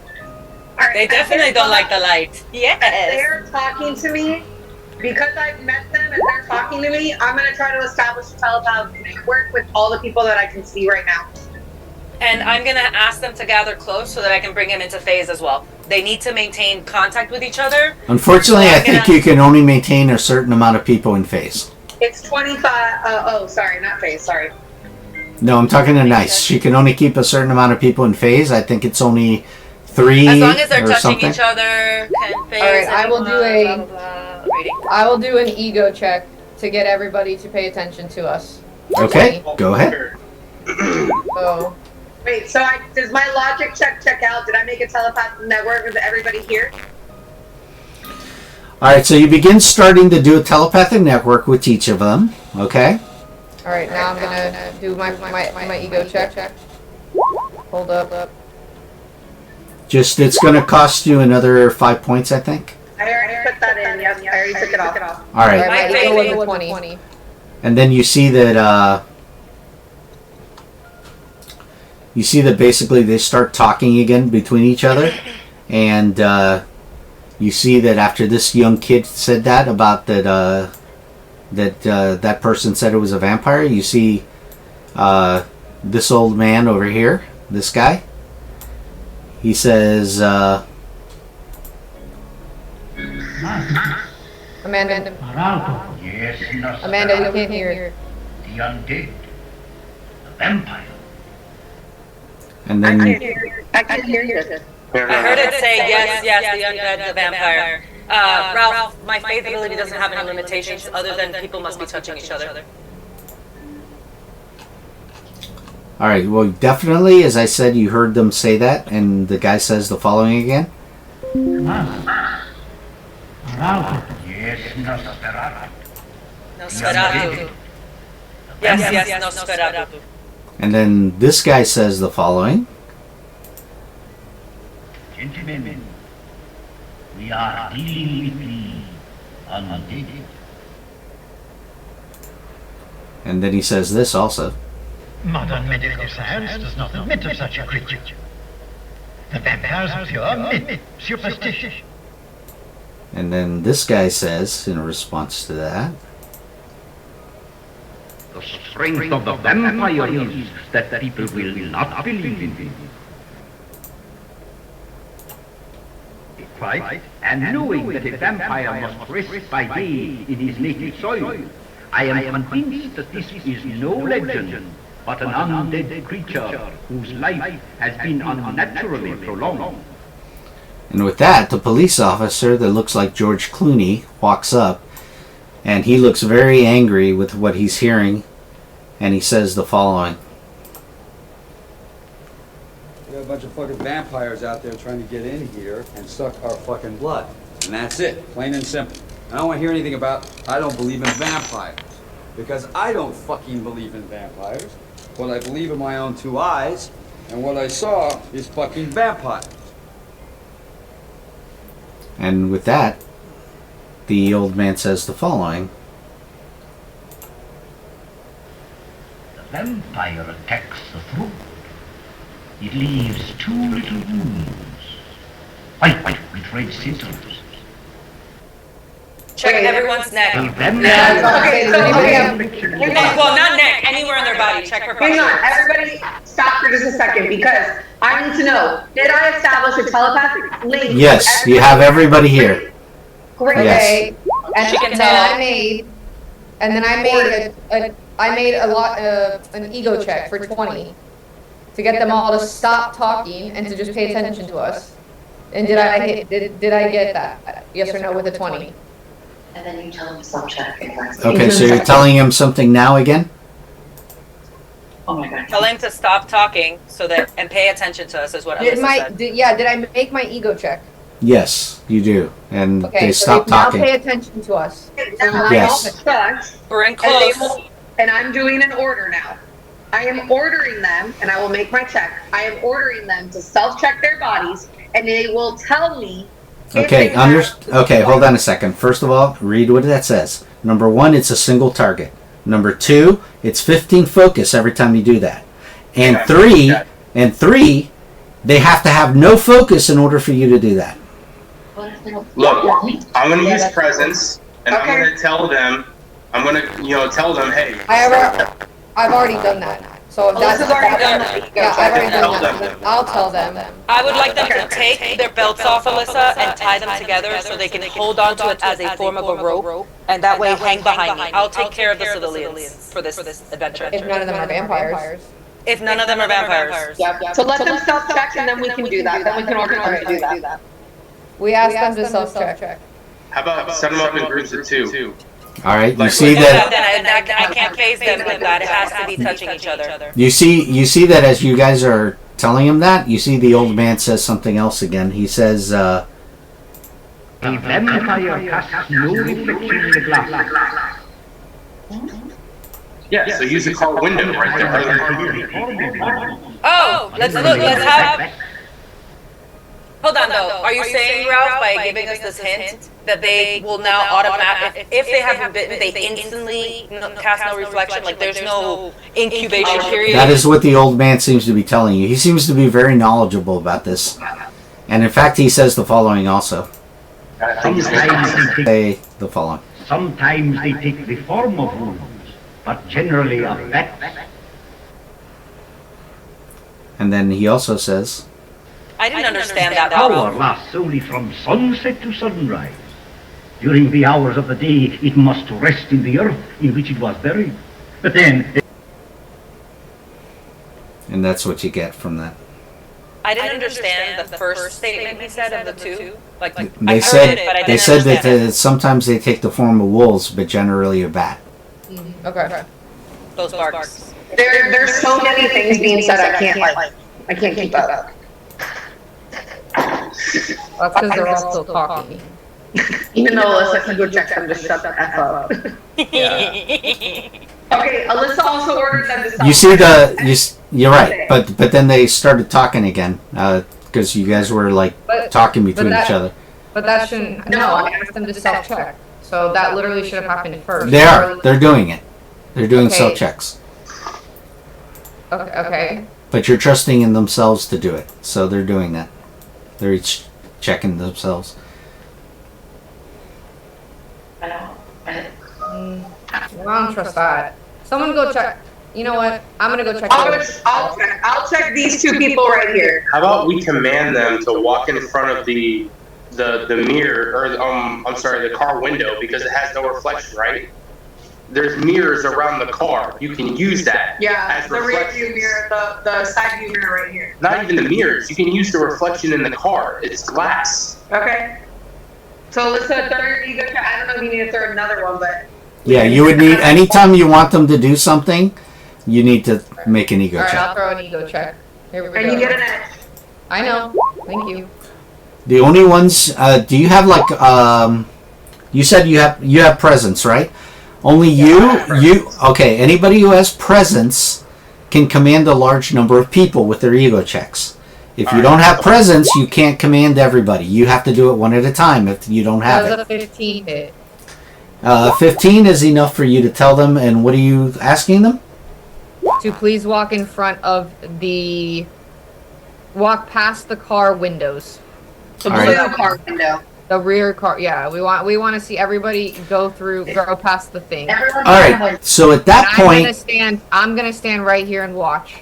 They definitely don't like the light. Yes. They're talking to me. Because I've met them and they're talking to me, I'm going to try to establish a telepathic network with all the people that I can see right now. And I'm gonna ask them to gather close so that I can bring him into phase as well. They need to maintain contact with each other. Unfortunately, I think you can only maintain a certain amount of people in phase. It's 25. Oh, sorry, not phase. Sorry. No, I'm talking to Nice. She can only keep a certain amount of people in phase. I think it's only 3 as long as they're or touching something. each other. All right, I will do I will do an ego check to get everybody to pay attention to us. Okay, go ahead. So, Wait, so does my logic check out? Did I make a telepathic network with everybody here? Alright, so you begin starting to do a telepathic network with each of them. Okay? all right, now I'm gonna do my ego check. Hold up. Just, it's going to cost you another 5 points, I think. I already put that in. Yes, I already took it off. Alright. My ego was 20. And then you see that, basically they start talking again between each other. And, you see that after this young kid said that about that person said it was a vampire, you see this old man over here, this guy. He says, Amanda, Yes, Amanda, we can't hear. the undead, the vampire. and I then can't hear you. I heard it say yes, the undead, the vampire. Ralph, my faith ability doesn't have any limitations other than people must be touching each other. Alright, well, definitely, as I said, you heard them say that, and the guy says the following again. Yes, Nosferatu. Nosferatu. Yes, Nosferatu. And then this guy says the following. Gentlemen, we are dealing with the undead. And then he says this also. Modern medical science does not admit of such a creature. The vampires are pure myth, superstition. And then this guy says, in response to that, The strength of the vampire is that people will not believe in him. Quite, and knowing that a vampire must rest by day in his native soil, I am convinced that this is no legend, but an undead creature whose life has been unnaturally prolonged. and with that, the police officer that looks like George Clooney walks up, and he looks very angry with what he's hearing, and he says the following. We have a bunch of fucking vampires out there trying to get in here and suck our fucking blood. And that's it, plain and simple. I don't want to hear anything about, I don't believe in vampires. Because I don't fucking believe in vampires. What I believe in my own 2 eyes, and what I saw is fucking vampires. And with that, the old man says the following. The vampire attacks the throat. It leaves 2 little wounds, white with red centers. Check everyone's neck. The Okay, vampire so Well, not neck, anywhere in their body. Check her hang on, function. everybody, stop for just a second because I need to know: did I establish a telepathic link? Yes, you have everybody here. Great. Yes. Okay, and She can then tell. I made an ego check for 20 to get them all to stop talking and to just pay attention to us. And did I get that? Yes or no with a 20? And then you tell him to stop checking. Okay, so you're telling him something now again? Oh my god. Tell him to stop talking and pay attention to us is what Alyssa said. Did I make my ego check? Yes, you do. And Okay, they so stop now talking. pay attention to us. Yes. We're in And, they close. will, and I'm doing an order now. I am ordering them, and I will make my check. I am ordering them to self-check their bodies, and they will tell me. if Okay, they have- okay, hold on a second. First of all, read what that says. Number 1, it's a single target. Number 2, it's 15 focus every time you do that. And 3, they have to have no focus in order for you to do that. Look, I'm gonna use presence, and I'm gonna tell them, hey. I've already done that. So if that's Alyssa's already done that. yeah, I've already Tell done them. that. I'll tell them. I would like them to take their belts off, Alyssa, and tie them together so they can hold onto it as a form of a rope, and that way hang behind me. I'll take care of the civilians for this adventure. If none of them are vampires. If none of them are vampires. So let them self-check and then we can do that. Then we can order them to do that. We asked them to self-check. How about set them up in groups of 2? All right, you see that. Then I can't phase them with that. It has to be touching each other. You see that as you guys are telling him that. You see the old man says something else again. He says, A vampire casts no reflection in the glass. Yeah, so use the car window right there. Oh, let's look. Let's have. Hold on though. Are you saying, Ralph, by giving us this hint, that they will now automatically, if they haven't bitten, they instantly cast no reflection? Like there's no incubation period. that is what the old man seems to be telling you. He seems to be very knowledgeable about this, and in fact, he says the following also. Say the following. Sometimes they take the form of wounds, but generally of bats. And then he also says, I didn't understand that. Power lasts only from sunset to sunrise. During the hours of the day, it must rest in the earth in which it was buried. But then, and that's what you get from that. I didn't understand the first statement he said of the two. Like They said that sometimes they take the form of wolves, but generally a bat. Okay. Those barks. There's so many things being said I can't keep up. That's because they're all still talking. Even though Alyssa can go check them to shut the F up. Okay, Alyssa also ordered them to stop. You see you're right, but then they started talking again because you guys were like talking between each other. But that shouldn't. No, I asked them to self-check. So that literally should have happened first. They're doing it. They're doing Okay. self-checks. Okay. But you're trusting in themselves to do it, so they're doing that. They're each checking themselves. Well, I don't trust that. Someone go check. You know what? I'm gonna go check. I'll check these two people right here. How about we command them to walk in front of the mirror, or I'm sorry, the car window, because it has no reflection, right? There's mirrors around the car. You can use that. Yeah, as the rear reflection. view mirror, the side view mirror right here. Not even the mirrors. You can use the reflection in the car. It's glass. Okay. So let's do a third ego check. I don't know if you need to throw another one, but Yeah, you would need anytime you want them to do something, you need to make an ego All right, check. I'll throw an ego check. Here we go. and you get an edge. I know. Thank you. The only ones. Do you have like? You said you have presence, right? Only you. Okay. Anybody who has presence can command a large number of people with their ego checks. If you don't have presence, you can't command everybody. You have to do it one at a time if you don't have That it. was a 15 hit. 15 is enough for you to tell them. And what are you asking them? To please walk in front of walk past the car windows. The All blue right. car window. The rear car, yeah. We want to see everybody go past the thing. Everyone All right. So at that point, I'm gonna stand right here and watch.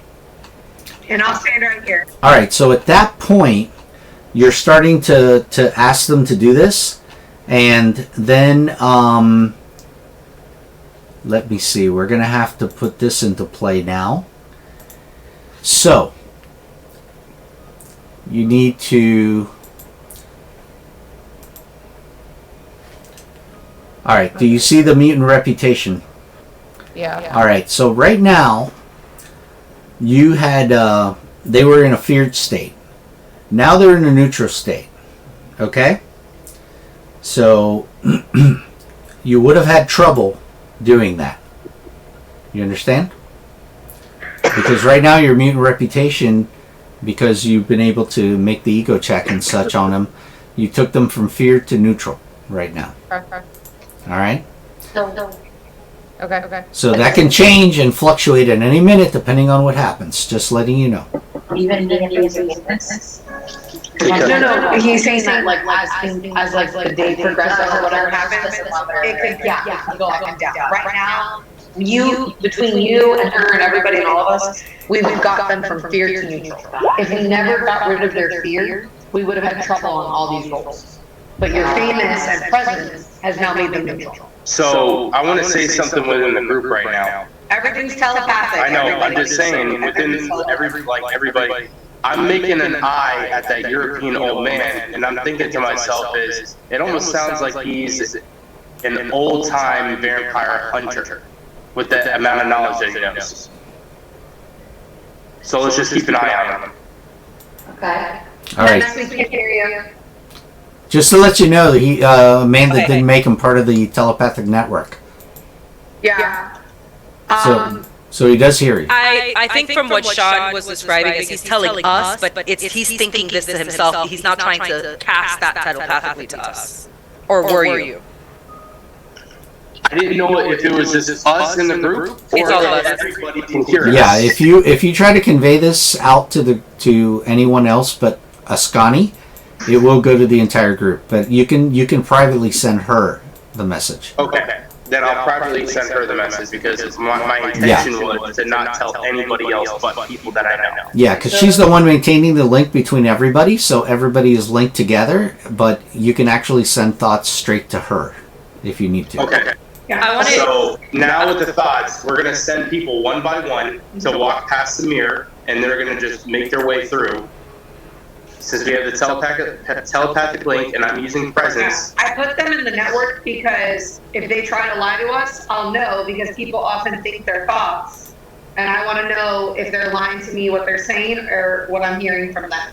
and I'll stand right here. all right. So at that point, you're starting to ask them to do this, and then let me see. We're gonna have to put this into play now. So you need to. All right. Do you see the mutant reputation? Yeah. All right. So right now, you had they were in a feared state. Now they're in a neutral state. Okay. So you would have had trouble doing that. You understand? Because right now your mutant reputation, because you've been able to make the ego check and such on them, you took them from fear to neutral right now. Okay. All right. Okay. So that can change and fluctuate at any minute depending on what happens. Just letting you know. Even if he is weakness. No, he's saying that like as the day progresses or whatever happens, it could go up and down. Right now, between you and her and everybody and all of us, we've got them from fear to neutral. If we never got rid of their fear, we would have had trouble on all these roles. But your famous and presence has now made them neutral. So I want to say something within the group right now. Everything's telepathic. I know. I'm just saying within everybody. I'm making an eye at that European old man, and I'm thinking to myself is it almost sounds like he's an old-time vampire hunter with the amount of knowledge that he knows. So let's just keep an eye on him. Okay. All right. We can't hear you. Just to let you know, he Amanda didn't make him part of the telepathic network. Yeah. So he does hear you. I think from what Sean was describing is he's telling us, but he's thinking this to himself. He's not trying to cast that telepathically to us. Or were you? I didn't know if it was just us in the group or It's all of if us. everybody can hear us. Yeah, if you try to convey this out to anyone else but Ascani, it will go to the entire group. But you can privately send her the message. Okay. Then I'll privately send her the message because my intention was to not tell anybody else but people that I know. Yeah, because she's the one maintaining the link between everybody, so everybody is linked together, but you can actually send thoughts straight to her if you need to. Okay. So now with the thoughts, we're going to send people one by one to walk past the mirror, and they're going to just make their way through. Since we have the telepathic link and I'm using presence. I put them in the network because if they try to lie to us, I'll know because people often think their thoughts. And I want to know if they're lying to me what they're saying or what I'm hearing from them.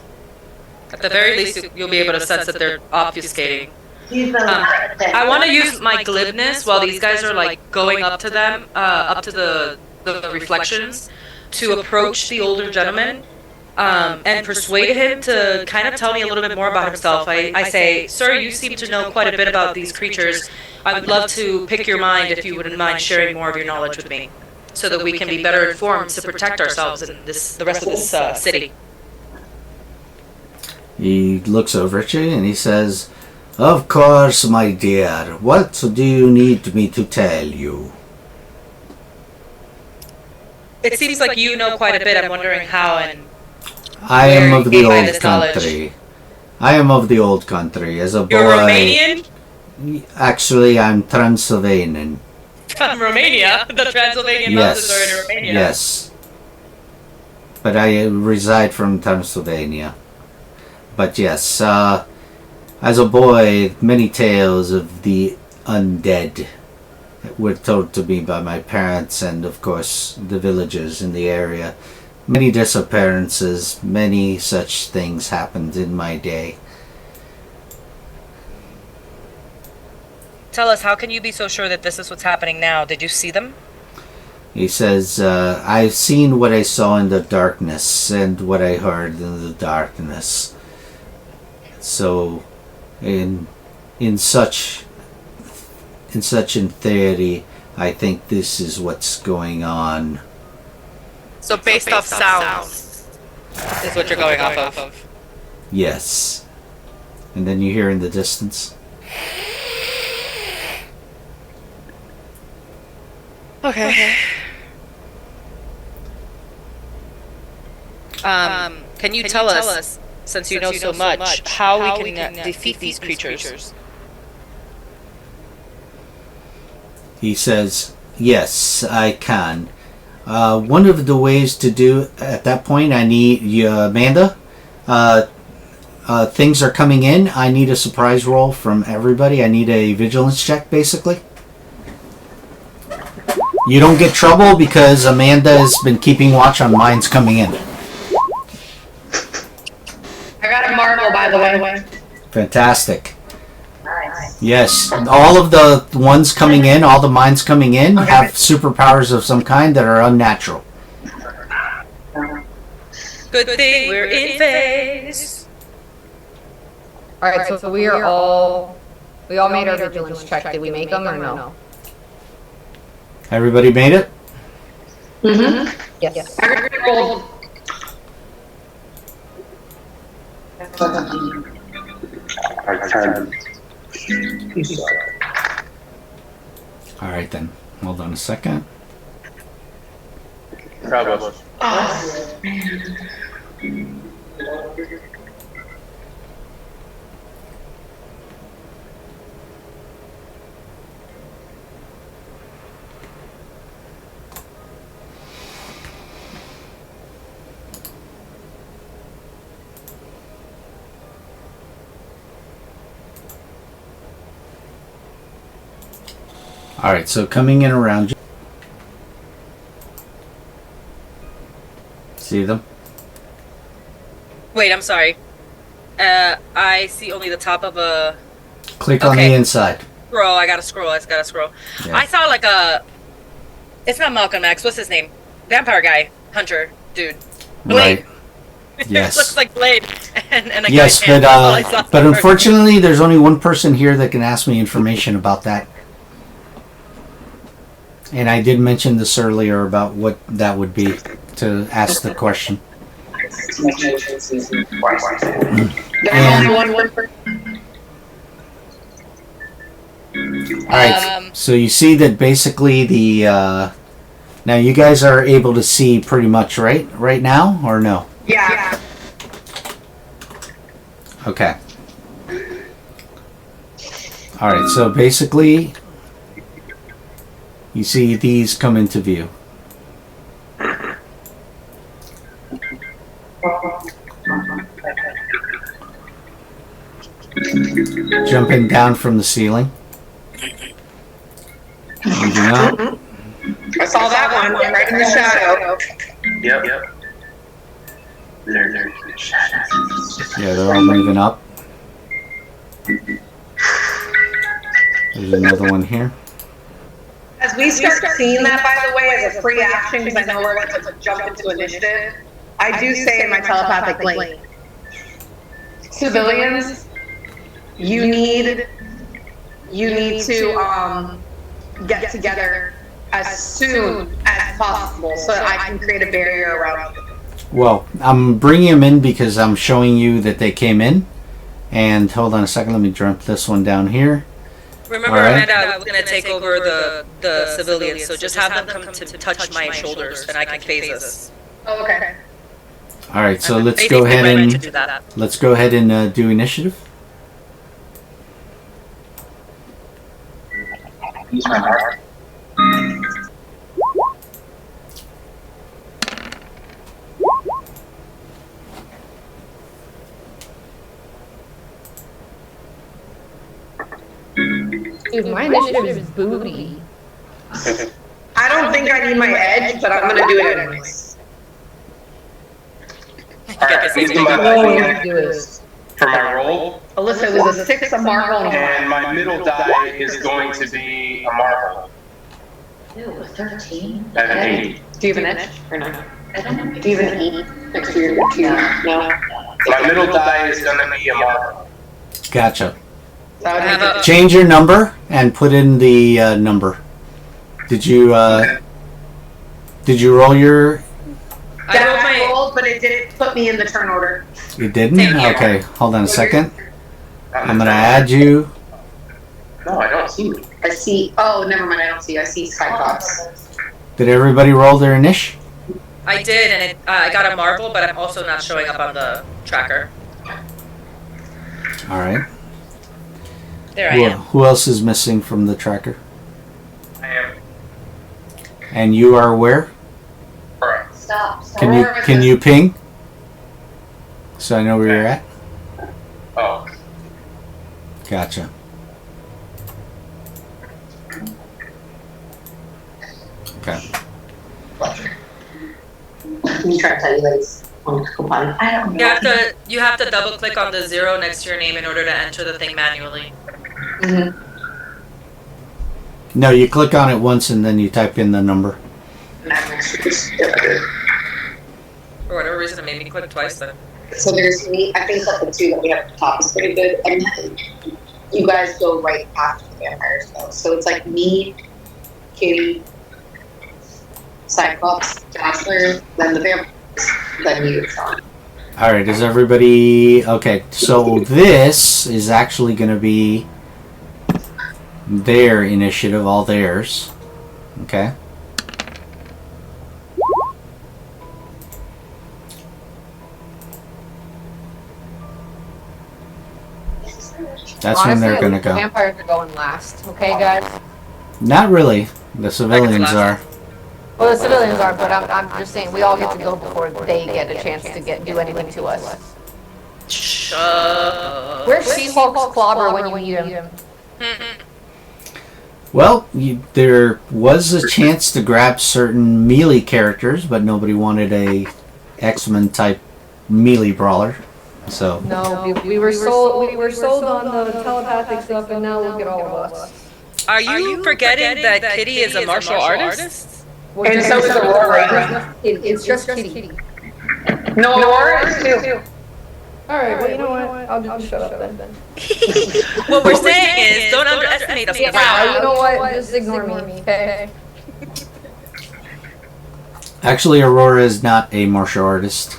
At the very least, you'll be able to sense that they're obfuscating. I want to use my glibness while these guys are like going up to them, up to the reflections, to approach the older gentleman. And persuade him to kind of tell me a little bit more about himself. I say, sir, you seem to know quite a bit about these creatures. I would love to pick your mind if you wouldn't mind sharing more of your knowledge with me, so that we can be better informed to protect ourselves in the rest of this city. He looks over at you and he says, "Of course, my dear. What do you need me to tell you?" It seems like you know quite a bit. I'm wondering how and I am of the old country. I am of the old country. As a boy. You're Romanian? Actually, I'm Transylvanian. From Romania? The Transylvanian mountains are in Romania. Yes. But I reside from Transylvania. But yes, as a boy, many tales of the undead were told to me by my parents and, of course, the villagers in the area. Many disappearances, many such things happened in my day. Tell us, how can you be so sure that this is what's happening now? Did you see them? He says, I've seen what I saw in the darkness and what I heard in the darkness. So, in theory, I think this is what's going on. So based off sounds is what you're going off of. Yes. And then you hear in the distance. Okay. Can you tell us, since you know so much, how we can defeat these creatures? He says, yes, I can. One of the ways to do at that point, I need you, Amanda. Things are coming in. I need a surprise roll from everybody. I need a vigilance check, basically. You don't get trouble because Amanda has been keeping watch on mines coming in. I got a marble, by the way. Fantastic. Yes, all of the ones coming in, all the mines coming in, have superpowers of some kind that are unnatural. Good thing we're in phase. Alright, so we all made our vigilance check. Did we make them or no? Everybody made it? Mm-hmm. Yes. Everybody rolled. Alright then, hold on a second. Bravo. Oh, All right, so coming in around you. See them? Wait, I'm sorry. I see only the top of a Click on the inside. scroll. I gotta scroll. Yeah. I saw like a. It's not Malcolm X. What's his name? Vampire guy, hunter, dude. Blade. Right. Yes. Looks like Blade. And a Yes, guy's hand. That's all I saw but so far. unfortunately, there's only one person here that can ask me information about that. And I did mention this earlier about what that would be to ask the question. And, all right, so you see that basically the now you guys are able to see pretty much right now, or no? yeah. Okay. All right, so basically you see these come into view. Jumping down from the ceiling. Moving up. I saw that one right in the shadow. Yep. Yeah, they're all moving up. There's another one here. As we start seeing that, by the way, as a free action, because I know we're about to jump into initiative, I do say in my telepathic link, civilians, you need to get together as soon as possible so that I can create a barrier around you. Well, I'm bringing them in because I'm showing you that they came in. And hold on a second, let me jump this one down here. Remember, Amanda was going to take over the civilians, so just have them come to touch my shoulders, and I can phase us. Oh, okay. All right, so let's go ahead and do initiative. Use my mark. Dude, my initiative is booty. I don't think I need my edge, but I'm gonna do it anyways. Alright, these are my for my roll. Alyssa, it was a 6, a marble, And my middle die is going to be a marble. Ew, 13? At an 8. Do you have an edge or no? I don't Do you have an E next to your 2? No. My middle die is going to be a marble. Gotcha. That would make it. Change your number and put in the number. Did you roll your? I rolled, but it didn't put me in the turn order. You didn't? Okay, hold on a second. I'm gonna add you. No, I don't see you. I see. Oh, never mind. I don't see. I see Cyclops. Did everybody roll their initiative? I did, and I got a marble, but I'm also not showing up on the tracker. All right. There I am. Who else is missing from the tracker? I am. And you are where? Correct. Stop. Can you ping? So I know where you're at. Oh. Gotcha. Okay. Can you try to tell you guys when to combine? I don't know. You have to double click on the 0 next to your name in order to enter the thing manually. Mm-hmm. No, you click on it once and then you type in the number. For whatever reason, it made me click twice then. So there's me. I think that the 2 that we have at the top is pretty good, and then you guys go right after the vampires though. So it's like me, Kitty, Cyclops, Dazzler, then the vampires, then you, Sean. All right, is everybody okay? So this is actually going to be their initiative, all theirs. Okay. That's when they're gonna go. Vampires are going last. Okay, guys. Not really. The civilians are. Well, the civilians are, but I'm just saying we all get to go before they get a chance to do anything to us. Where's She-Hulk's clobber when you need him? Well, there was a chance to grab certain melee characters, but nobody wanted a X-Men type melee brawler. So no, we were sold on the telepathic stuff, and now look at all of us. Are you forgetting that Kitty is a martial artist? And so is Aurora. It's just Kitty. No, Aurora is too. Alright, well, you know what? I'll just shut up then. What we're saying is, don't underestimate us. Yeah, you know what? Just ignore me, okay? actually, Aurora is not a martial artist.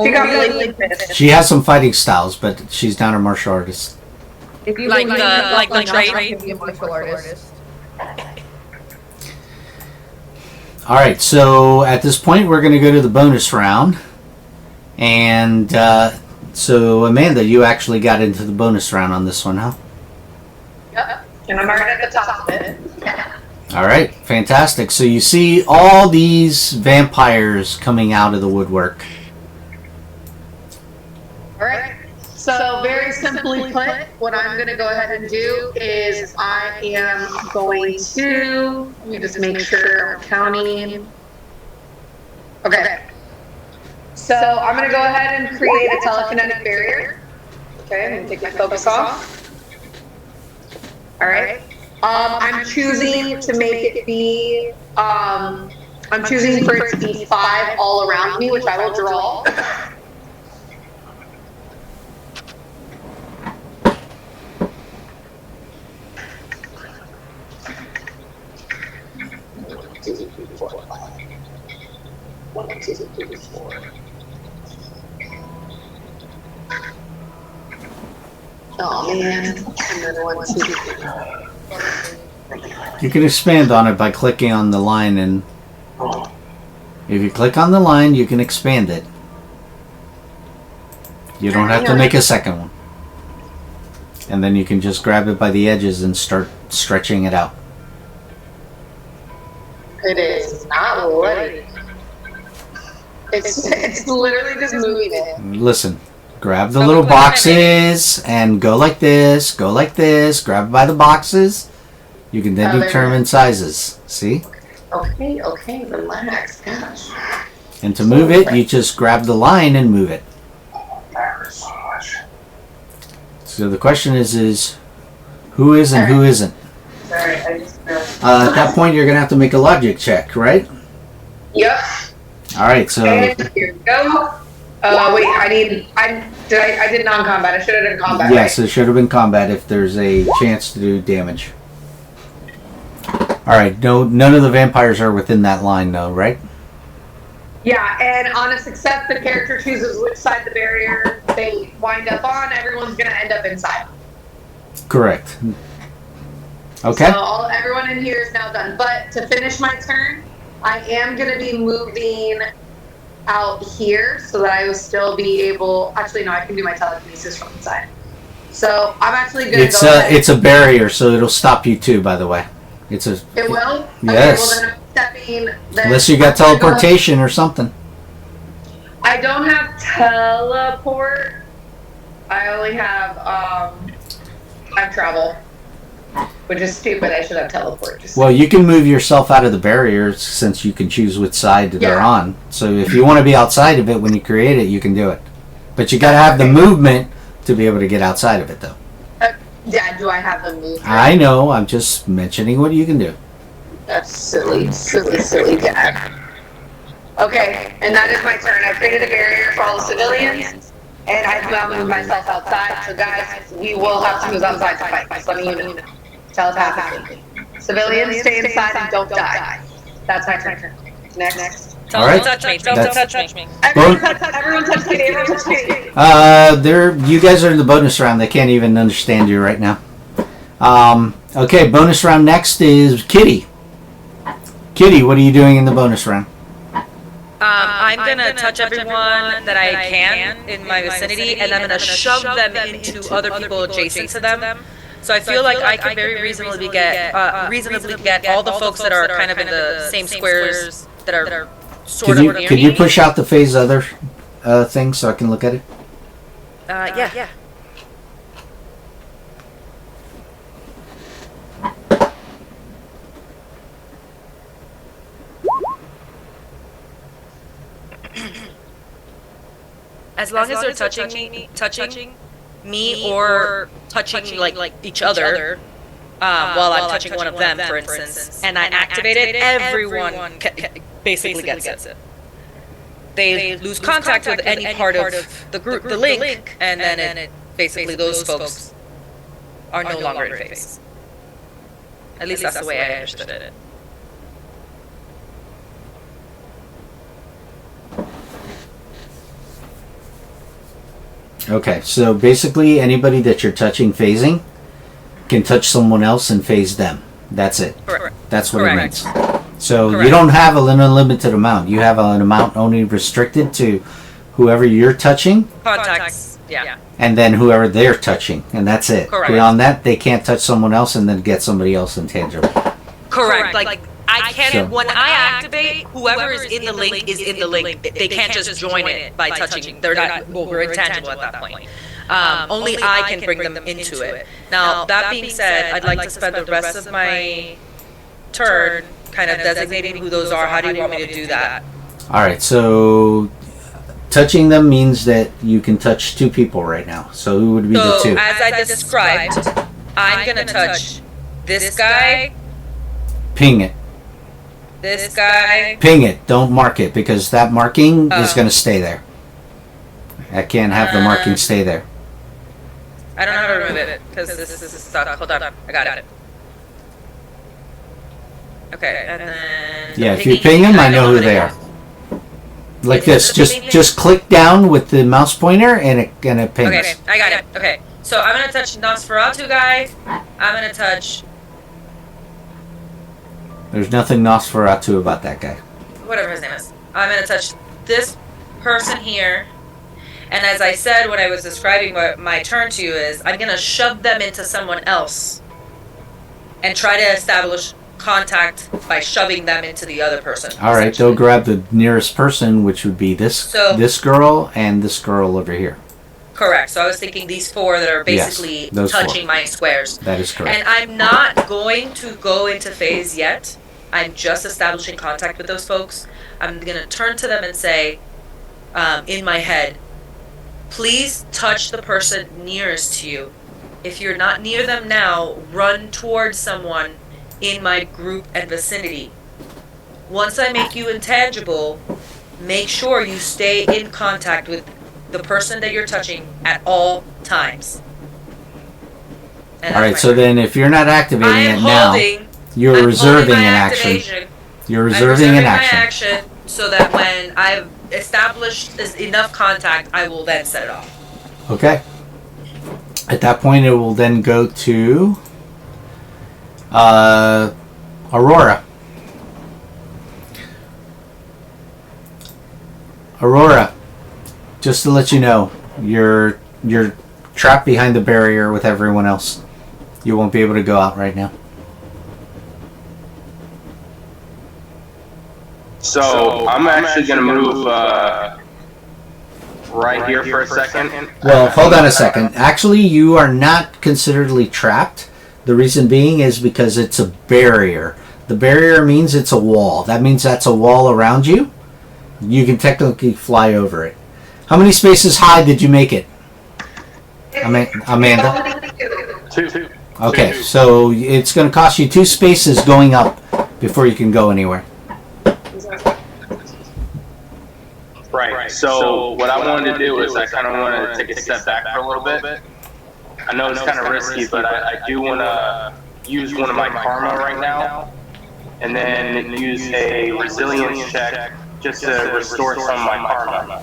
She got really pissed. She has some fighting styles, but she's not a martial artist. If you Like the trade? can be a martial artist. Alright, so at this point we're going to go to the bonus round. And so Amanda, you actually got into the bonus round on this one, huh? Yep. And I'm right at the top of it. Alright, fantastic. So you see all these vampires coming out of the woodwork. Alright. So very simply put, what I'm going to go ahead and do is I am going to, let me just make sure I'm counting. Okay. So I'm going to go ahead and create a telekinetic barrier. Okay, I'm going to take my focus off. Alright. I'm choosing to make it be, I'm choosing for it to be 5 all around me, which I will draw. Oh man. And then 1, 2, 3. You can expand on it by clicking on the line, and if you click on the line, you can expand it. You don't have to make a second one. And then you can just grab it by the edges and start stretching it out. It is not bloody. It's literally just moving it. Listen, grab the little boxes and go like this, grab it by the boxes. You can then determine sizes. See? Okay, relax, gosh. And to move it, you just grab the line and move it. So the question is who is and who isn't? Sorry, I just at that point, you're gonna have to make a logic check, right? Yep. All right. So. And here we go. Wait, I did non-combat. I should have done combat. Yes, right? it should have been combat if there's a chance to do damage. All right. No, none of the vampires are within that line, though, right? Yeah, and on a success, the character chooses which side the barrier they wind up on. Everyone's gonna end up inside. Correct. Okay. So everyone in here is now done. But to finish my turn, I am going to be moving out here so that I will still be able... Actually, no, I can do my telekinesis from inside. So I'm actually going to go ahead. It's a barrier, so it'll stop you too, by the way. It will? Yes. Okay, well, then I'm stepping... Unless you got teleportation or something. I don't have teleport. I only have time travel. Which is stupid. I should have teleport. Well, you can move yourself out of the barriers since you can choose which side they're on. So if you want to be outside of it when you create it, you can do it. But you got to have the movement to be able to get outside of it, though. Yeah, do I have the movement? I know. I'm just mentioning what you can do. That's silly, Dad. Okay, and that is my turn. I've created a barrier for all the civilians, and I've now moved myself outside. So, guys, we will have to move outside to fight. Just let me know. Telepathically. Civilians, stay inside and don't die. That's my turn. Next. Don't touch me. Don't touch me. Everyone touch Kitty. Everyone touch Kitty. You guys are in the bonus round. They can't even understand you right now. Okay, bonus round next is Kitty. Kitty, what are you doing in the bonus round? I'm gonna touch everyone that I can in my vicinity, and I'm gonna shove them into other people adjacent to them. So I feel like I can very reasonably get all the folks that are kind of in the same squares that are sort of near me. Could you push out the phase other thing so I can look at it? Yeah. As long as they're touching me or touching like each other, while I'm touching one of them, for instance, and I activate it, everyone basically gets it. They lose contact with any part of the group, the link, and then it basically those folks are no longer in phase. At least that's the way I understood it. Okay, so basically anybody that you're touching phasing can touch someone else and phase them. That's it. Correct. That's what Correct. it means. So Correct. you don't have an unlimited amount. You have an amount only restricted to whoever you're touching Contacts, yeah. and then whoever they're touching, and that's it. Correct. Beyond that, they can't touch someone else and then get somebody else intangible. Correct. Like I can't. So- When I activate, whoever is in the link is in the link. They can't just join it by touching. They're not. Well, we're intangible at that point. Only I can bring them into it. Now, that being said, I'd like to spend the rest of my turn kind of designating who those are. How do you want me to do that? All right, so touching them means that you can touch two people right now. So who would be the So, two? as I described, I'm gonna touch this guy, Ping it. this guy. Ping it. Don't mark it because that marking is going to stay there. I can't have the marking stay there. I don't know how to remove it because this is stuck. Hold on, I got it. Okay, and then Yeah, if you ping them, I know who they are. Like this, just click down with the mouse pointer and it pings. Okay, I got it. Okay, so I'm gonna touch Nosferatu guy. I'm gonna touch There's nothing Nosferatu about that guy. whatever his name is. I'm gonna touch this person here. And as I said when I was describing what my turn to you is, I'm gonna shove them into someone else and try to establish contact by shoving them into the other person. All right, they'll grab the nearest person, which would be this girl and this girl over here. Correct. So I was thinking these four that are basically those four. touching my squares. That is correct. And I'm not going to go into phase yet. I'm just establishing contact with those folks. I'm going to turn to them and say, in my head, please touch the person nearest to you. If you're not near them now, run towards someone in my group and vicinity. Once I make you intangible, make sure you stay in contact with the person that you're touching at all times. And All right, so then if you're not activating it now, you're reserving an action. You're reserving an action. my action so that when I've established enough contact, I will then set it off. Okay. At that point, it will then go to Aurora. Aurora, just to let you know, you're trapped behind the barrier with everyone else. You won't be able to go out right now. So I'm actually going to move right here for a second. Well, hold on a second. Actually, you are not consideredly trapped. The reason being is because it's a barrier. The barrier means it's a wall. That means that's a wall around you. You can technically fly over it. How many spaces high did you make it? Amanda? Two. Okay, so it's going to cost you 2 spaces going up before you can go anywhere. Right. So what I wanted to do is I kind of want to take a step back for a little bit. I know it's kind of risky, but I do want to use one of my karma right now, and then use a resilience check just to restore some of my karma.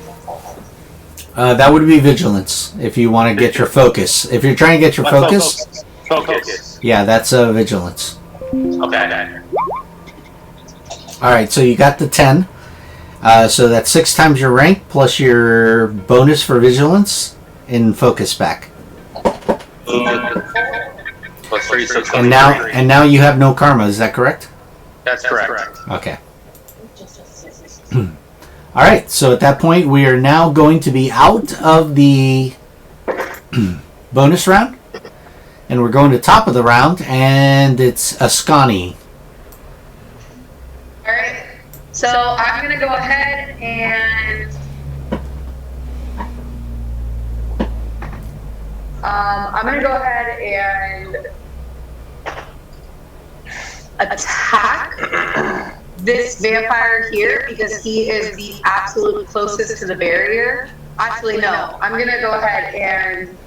That would be vigilance if you want to get your focus. If you're trying to get your focus, yeah, that's vigilance. Okay. All right, so you got the 10. So that's 6 times your rank plus your bonus for vigilance in focus back. Plus 3, so And now you have no karma. Is that correct? That's correct. Okay. All right. So at that point, we are now going to be out of the bonus round, and we're going to top of the round, and it's Ascani. All right. So I'm gonna go ahead and attack this vampire here because he is the absolute closest to the barrier. Actually, no. I'm gonna go ahead and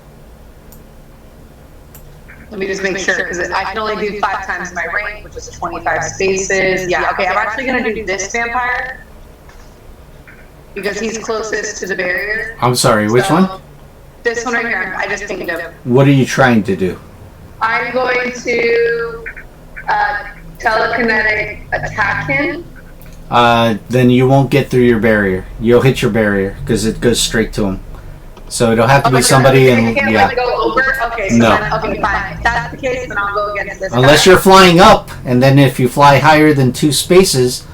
let me just make sure because I can only do 5 times my rank, which is 25 spaces. Yeah. Okay. I'm actually gonna do this vampire because he's closest to the barrier. I'm sorry. Which one? This one right here. I just think of. What are you trying to do? I'm going to telekinetic attack him. Then you won't get through your barrier. You'll hit your barrier because it goes straight to him. So it'll have to be somebody I in. can't Yeah. go over. Okay, so No. then, okay, fine. If that's the case, then I'll go against this Unless guy. you're flying up, and then if you fly higher than 2 spaces,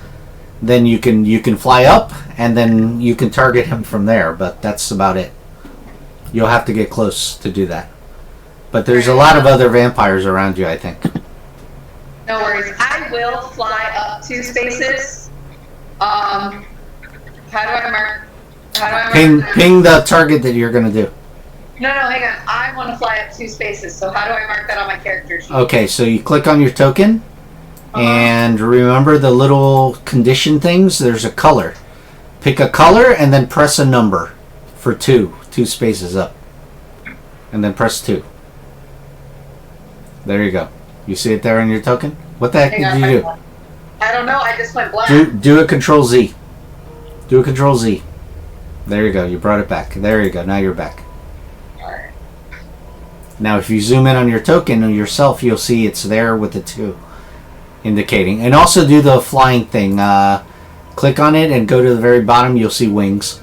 then you can fly up, and then you can target him from there. But that's about it. You'll have to get close to do that. But there's a lot of other vampires around you, I think. No worries. I will fly up 2 spaces. How do I mark? Ping the target that you're going to do. No, hang on. I want to fly up 2 spaces. So how do I mark that on my character sheet? Okay, so you click on your token, and remember the little condition things? There's a color. Pick a color and then press a number for 2 spaces up. And then press 2. There you go. You see it there on your token? What the heck did you do? I don't know. I just went black. Do a Control Z. Do a Control Z. There you go. You brought it back. There you go. Now you're back. Alright. Now if you zoom in on your token and yourself, you'll see it's there with the 2 indicating. And also do the flying thing. Click on it and go to the very bottom. You'll see wings.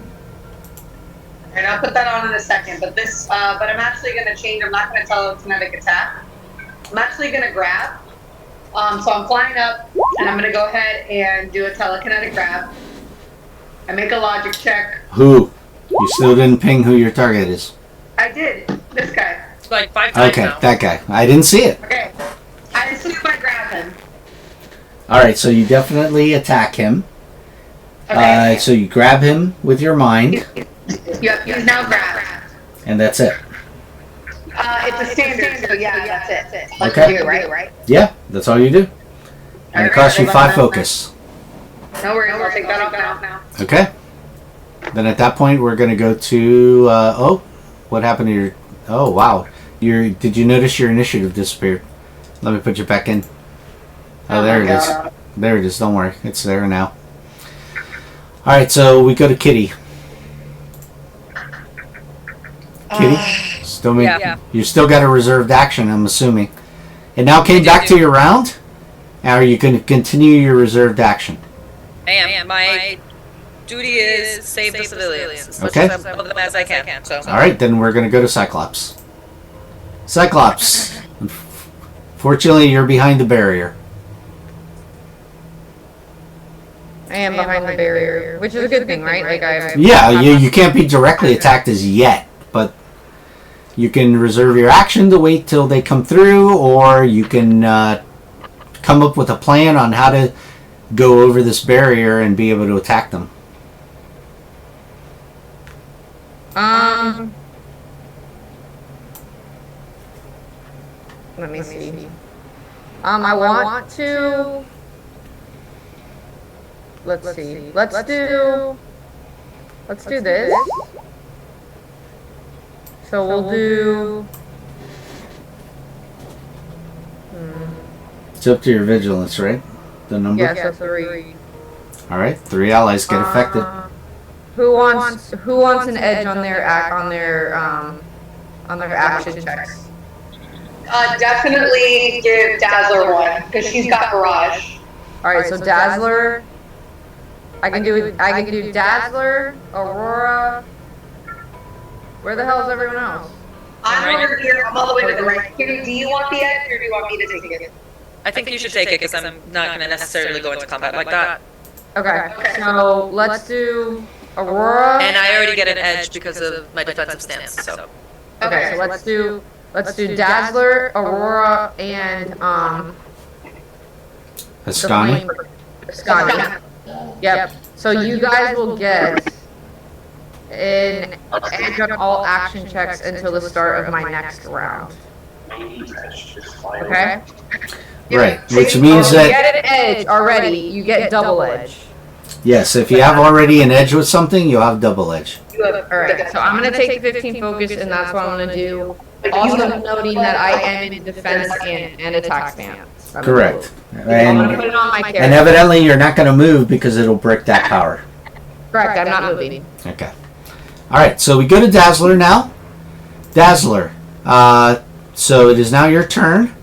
And I'll put that on in a second. But this, but I'm actually going to change. I'm not going to telekinetic attack. I'm actually going to grab. So I'm flying up, and I'm going to go ahead and do a telekinetic grab. I make a logic check. Who? You still didn't ping who your target is. I did. This guy. It's like 5 times Okay, now. that guy. I didn't see it. Okay. I assume I grab him. Alright, so you definitely attack him. Okay. So you grab him with your mind, Yep, he's now grabbed. and that's it. It's a standard, so yeah, that's it. Like Okay. you do, right? Yeah, that's all you do. And it costs you 5 focus. No worries, I'll take that off now. Okay. Then at that point, we're going to go to... what happened to your... Oh, wow. Did you notice your initiative disappeared? Let me put you back in. Oh, there it is. There it is. Don't worry. It's there now. Alright, so we go to Kitty. Kitty? You still got a reserved action, I'm assuming. It now came back to your round? Are you going to continue your reserved action? I am. My duty is save the civilians. As much Okay. as I love them as I can. So. Alright, then we're going to go to Cyclops. Cyclops. Fortunately, you're behind the barrier. I am behind the barrier, which is a good thing, right? Like Yeah, you can't be directly attacked as yet, but you can reserve your action to wait till they come through, or you can come up with a plan on how to go over this barrier and be able to attack them. Let me see. I want to. Let's see. Let's do this. So we'll do. It's up to your vigilance, right? The number? Yeah, so 3. Alright, 3 allies get affected. Who wants an edge on their action checks? Definitely give Dazzler one, because she's got Barrage. Alright, so Dazzler. I can do Dazzler, Aurora. Where the hell is everyone else? I'm over here. I'm all the way to the right. Do you want the edge, or do you want me to take it? I think you should take it because I'm not going to necessarily go into combat like that. Okay, so let's do Aurora. And I already get an edge because of my defensive stance. So. Okay, so let's do Dazzler, Aurora, and Ascani? Ascani. Yep. So you guys will get an edge on all action checks until the start of my next round. Okay? Right, which means You that, get an edge already, you get double edge. yes, if you have already an edge with something, you'll have double edge. Alright, so I'm gonna take 15 focus, and that's what I'm gonna do. Also noting that I am in defense and attack stance. Correct. I'm gonna put And, it on my character. and evidently you're not going to move because it'll break that power. Correct, I'm not moving. Okay. Alright, so we go to Dazzler now. Dazzler. So it is now your turn.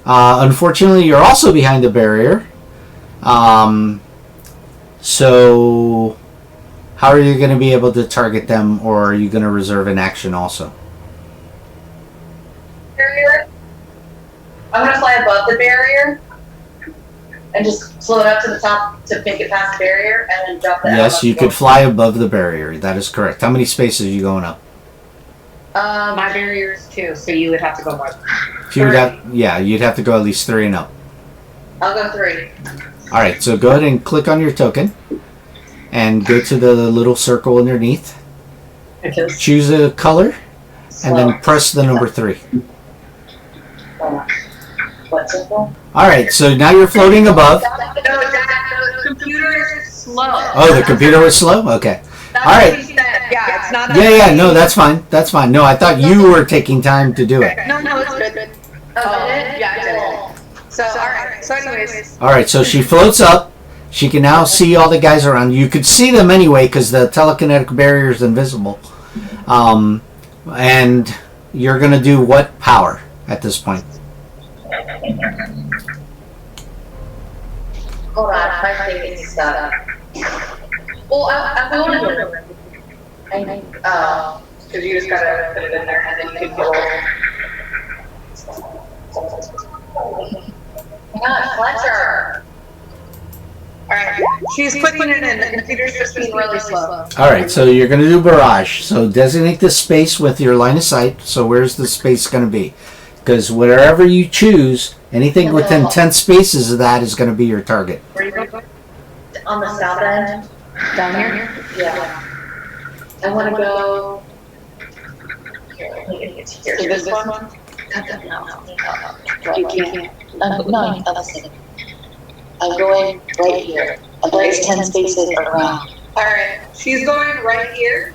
Unfortunately, you're also behind the barrier. So how are you going to be able to target them, or are you going to reserve an action also? Barrier. I'm gonna fly above the barrier and just float up to the top to make it past the barrier and then drop the Yes, you could fly above the barrier. That is correct. How many spaces are you going up? My barrier is 2, so you would have to go more. If you would have, yeah, you'd have to go at least 3 and up. I'll go 3. All right, so go ahead and click on your token and go to the little circle underneath. Choose a color and then press the number 3. What circle? All right, so now you're floating above. No, the computer is slow. Oh, the computer was slow? Okay. All right. Yeah, it's not. Yeah, no, that's fine. That's fine. No, I thought you were taking time to do it. No, it's good. Yeah, I did. So, alright. So, anyways. All right, so she floats up. She can now see all the guys around. You could see them anyway because the telekinetic barrier is invisible. And you're going to do what power at this point? Hold on, my thing is stuck. Well, I'm going to do it. Because you just gotta put it in there and then you can roll. Hang on, Fletcher. Alright, she's putting it in, the computer's just being really slow. All right, so you're going to do barrage. So designate the space with your line of sight. So where's the space going to be? Because wherever you choose, anything within 10 spaces of that is going to be your target. Where are you going? On the south end? Down here? Yeah. I want to go. Here, let me get here. To this one? No. You can't. No, listen. I'm going right here. There's 10 spaces around. Alright, she's going right here.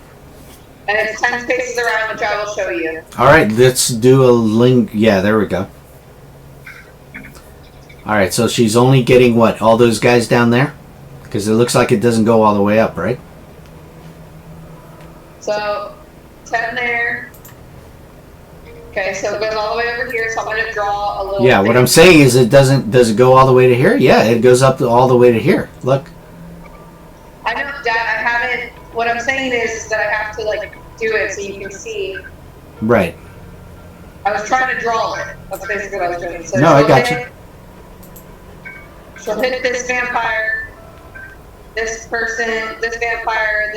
And it's 10 spaces around, which I will show you. All right, let's do a link. Yeah, there we go. All right, so she's only getting what? All those guys down there? Because it looks like it doesn't go all the way up, right? So, 10 there. Okay, so it goes all the way over here, so I'm going to draw a little Yeah, what I'm saying is it doesn't, does it go all the way to here? Yeah, it goes up all the way to here. Look. I know, Dad, I haven't, what I'm saying is that I have to, like, do it so you can see. Right. I was trying to draw it. That's basically what I was doing. So No, I got you. She'll hit this vampire, this person, this vampire.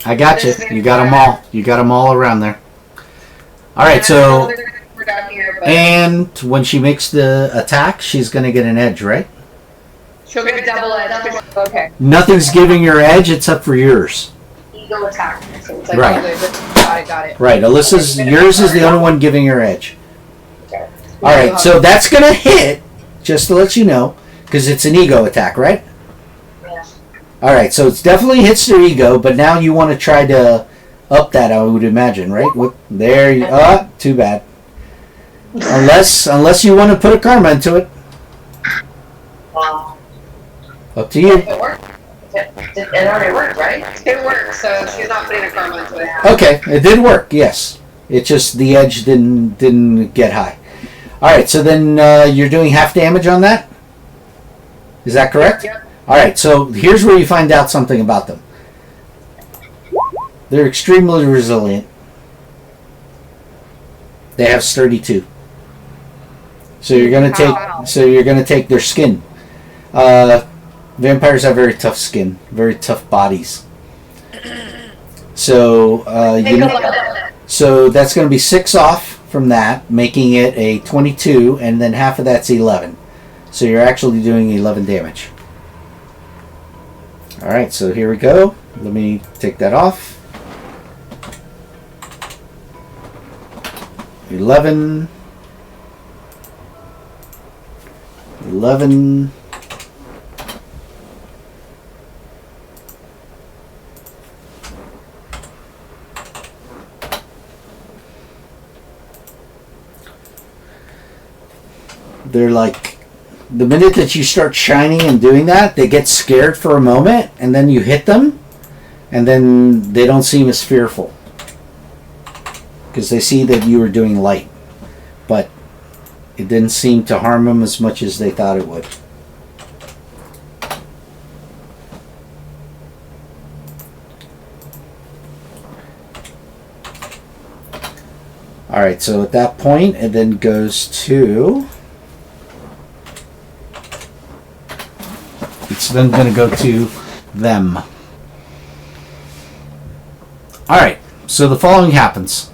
I got you. You got them all. You got them all around there. All right, so, and when she makes the attack, she's going to get an edge, right? She'll get a double edge. Okay. Nothing's giving her edge except for yours. Ego attack. So it's like, Right. Got it. Right, Alyssa's, yours is the only one giving her edge. Okay. All right, so that's going to hit, just to let you know, because it's an ego attack, right? Yeah. All right, so it definitely hits their ego, but now you want to try to up that, I would imagine, right? There you too bad. Unless you want to put a karma into it. Up to you. It worked. It already worked, right? It worked, so she's not putting a karma into it. Okay, it did work, yes. It just, the edge didn't get high. All right, so then you're doing half damage on that? Is that correct? Yep. All right, so here's where you find out something about them. They're extremely resilient. They have sturdy too. So you're gonna take their skin. Vampires have very tough skin, very tough bodies. So so that's going to be 6 off from that, making it a 22, and then half of that's 11. So you're actually doing 11 damage. All right, so here we go. Let me take that off. 11. They're like, the minute that you start shining and doing that, they get scared for a moment, and then you hit them, and then they don't seem as fearful. Because they see that you were doing light. But it didn't seem to harm them as much as they thought it would. Alright, so at that point, it then goes to... It's then going to go to them. Alright, so the following happens.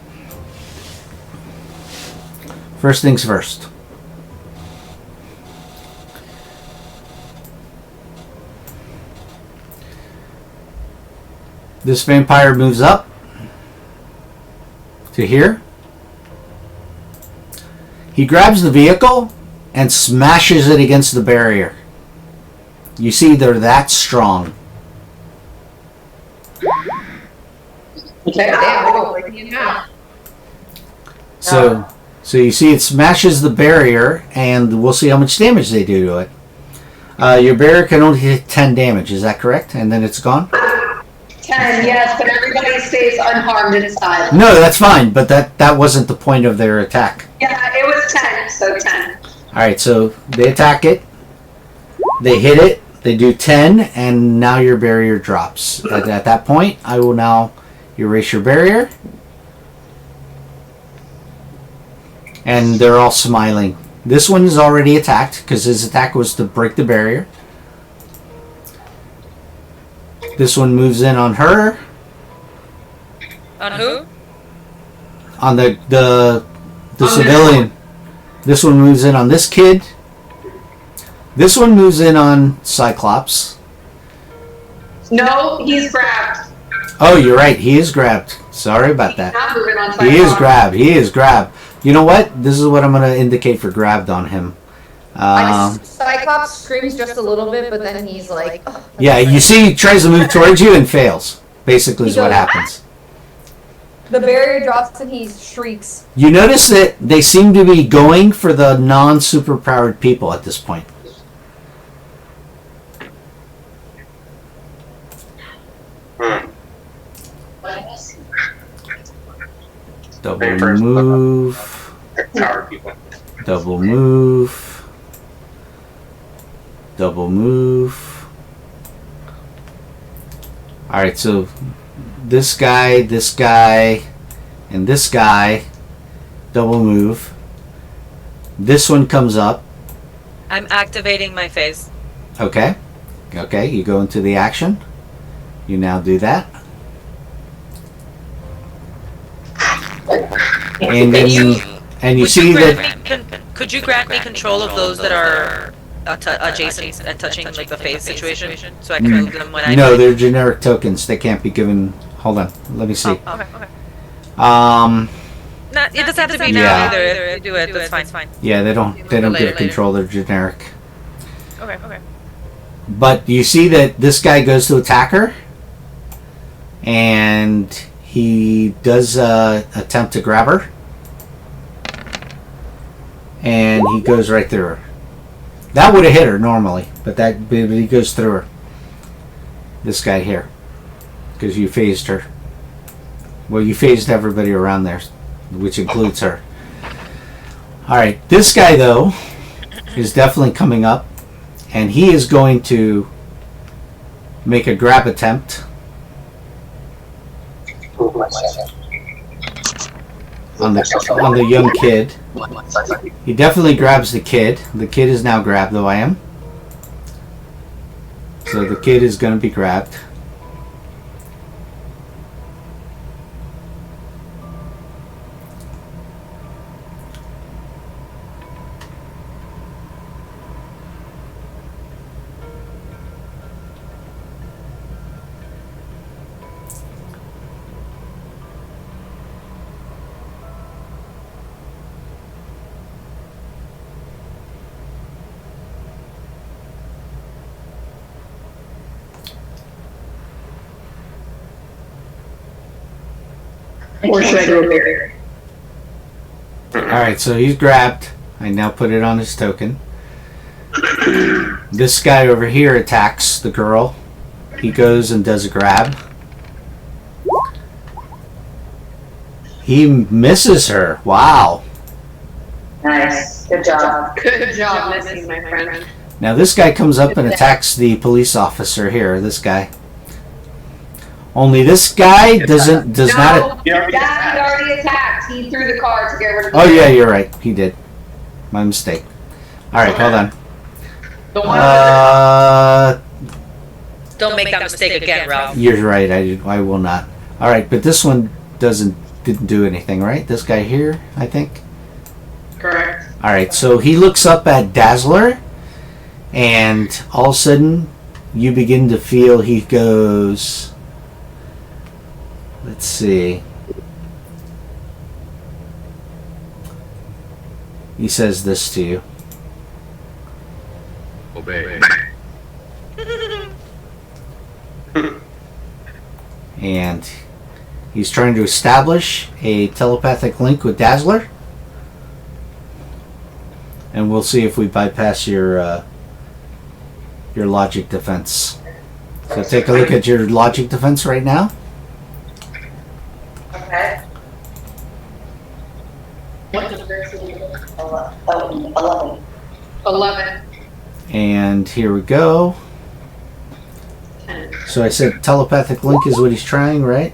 First things first. This vampire moves up to here. He grabs the vehicle and smashes it against the barrier. You see, they're that strong. So you see it smashes the barrier, and we'll see how much damage they do to it. Your barrier can only hit 10 damage, is that correct? And then it's gone? 10, yes, but everybody stays unharmed inside. No, that's fine, but that wasn't the point of their attack. Yeah, it was 10, so 10. Alright, so they attack it, they hit it, they do 10, and now your barrier drops. At that point, I will now erase your barrier. And they're all smiling. This one is already attacked, because his attack was to break the barrier. This one moves in on her. On who? On the civilian. This one moves in on this kid. This one moves in on Cyclops. No, he's grabbed. Oh, you're right. He is grabbed. Sorry about that. Not moving on Cyclops. He is grabbed. He is grabbed. You know what? This is what I'm going to indicate for grabbed on him. Cyclops screams just a little bit, but then he's like... Oh, yeah, you see he tries to move towards you and fails. Basically is what happens. The barrier drops and he shrieks. You notice that they seem to be going for the non-superpowered people at this point. Double move. Double move. Double move. Alright, so this guy, and this guy double move. This one comes up. I'm activating my phase. Okay. Okay, you go into the action. You now do that. And then you see that... Could you grant me control of those that are adjacent and touching like the phase situation, so I can move them when I... No, they're generic tokens. They can't be given... Hold on, let me see. Oh, okay. It doesn't have to be now either. If you do it, that's fine. Yeah, they don't get control. They're generic. Okay. But you see that this guy goes to attack her, and he does attempt to grab her, and he goes right through her. That would have hit her normally, but he goes through her. This guy here, because you phased her. Well, you phased everybody around there, which includes her. Alright, this guy though is definitely coming up, and he is going to make a grab attempt on the young kid. He definitely grabs the kid. The kid is now grabbed, though I am. So the kid is going to be grabbed. Or should I do a barrier? Alright, so he's grabbed. I now put it on his token. This guy over here attacks the girl. He goes and does a grab. He misses her. Wow. Nice. Good job. Good job missing, my friend. Now this guy comes up and attacks the police officer here. This guy. Only this guy does not. Dad had already attacked. He threw the car to get rid of the Oh yeah, you're right. He did. My mistake. All right, hold on. The one Don't make that mistake again, Ralph. You're right. I will not. All right, but this one didn't do anything, right? This guy here, I think. Correct. All right, so he looks up at Dazzler, and all of a sudden, you begin to feel he goes. Let's see. He says this to you. Obey. And he's trying to establish a telepathic link with Dazzler. And we'll see if we bypass your logic defense. So take a look at your logic defense right now. Okay. What does this mean? 11. 11. And here we go. So I said telepathic link is what he's trying, right?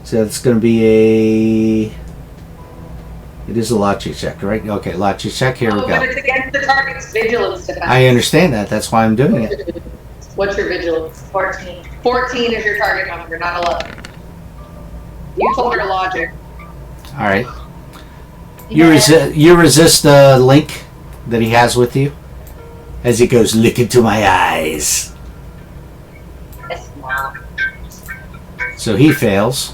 So it's going to be a... It is a logic check, right? Okay, logic check. Here we But go. it's against the target's vigilance defense. I understand that. That's why I'm doing it. What's your vigilance? 14. 14 is your target number, not 11. You told her logic. All right. You resist the link that he has with you as he goes, look into my eyes. Yes, wow. So he fails.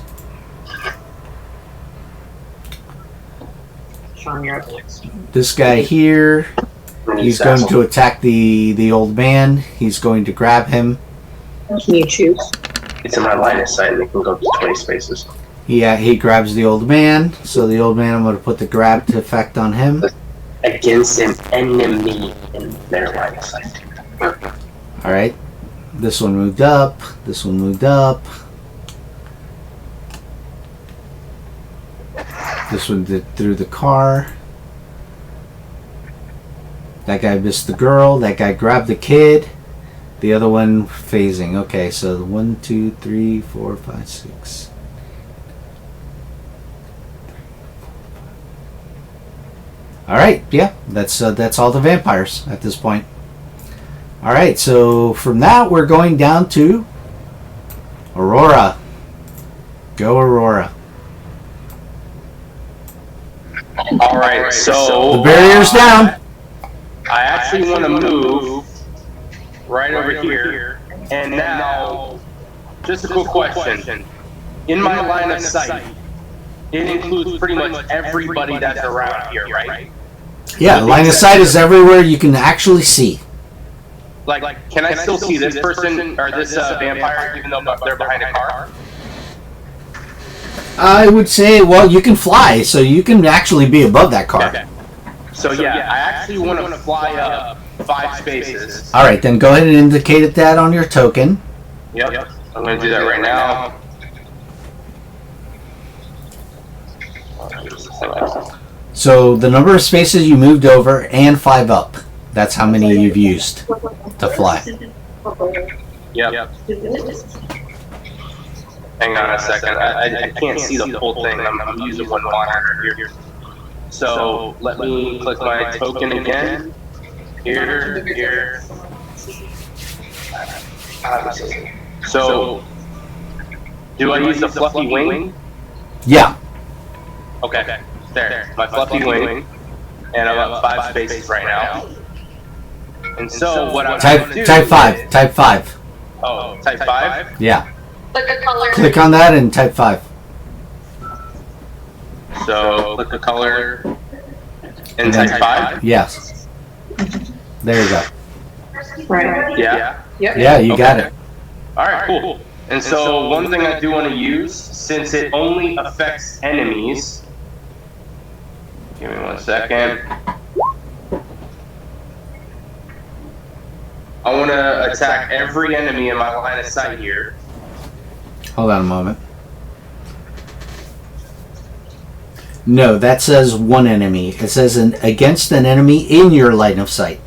This guy here, he's going to attack the old man. He's going to grab him. Can you choose? It's in my line of sight and they can go to 20 spaces. Yeah, he grabs the old man. So the old man, I'm going to put the grab effect on him. Against an enemy in their line of sight. Alright. This one moved up. This one moved up. This one did through the car. That guy missed the girl. That guy grabbed the kid. The other one phasing. Okay, so 1, 2, 3, 4, 5, 6. Alright, yeah, that's all the vampires at this point. Alright, so from that we're going down to Aurora. Go Aurora. Alright, so The barrier's down. I actually want to move right over here. And now, just a quick question. In my line of sight, it includes pretty much everybody that's around here, right? Yeah, line of sight is everywhere you can actually see. Like, can I still see this person or this vampire even though they're behind a car? I would say, well, you can fly, so you can actually be above that car. Okay. So yeah, I actually want to fly up 5 spaces. All right, then go ahead and indicate that on your token. Yep. I'm going to do that right now. So the number of spaces you moved over and 5 up. That's how many you've used to fly. Yep. Hang on a second. I can't see the whole thing. I'm using one monitor here. So let me click my token again. Here. So, do I use the fluffy wing? Yeah. Okay. There. My fluffy wing. And I'm up 5 spaces right now. And so what I'm Type 5. Type 5. Oh, type 5? Yeah. Click a color. Click on that and type 5. So click the color and type 5? Yes. There you go. Right. Yeah? Yeah, you got it. Alright, cool. And so one thing I do want to use, since it only affects enemies, give me 1 second. I want to attack every enemy in my line of sight here. Hold on a moment. No, that says one enemy. It says against an enemy in your line of sight.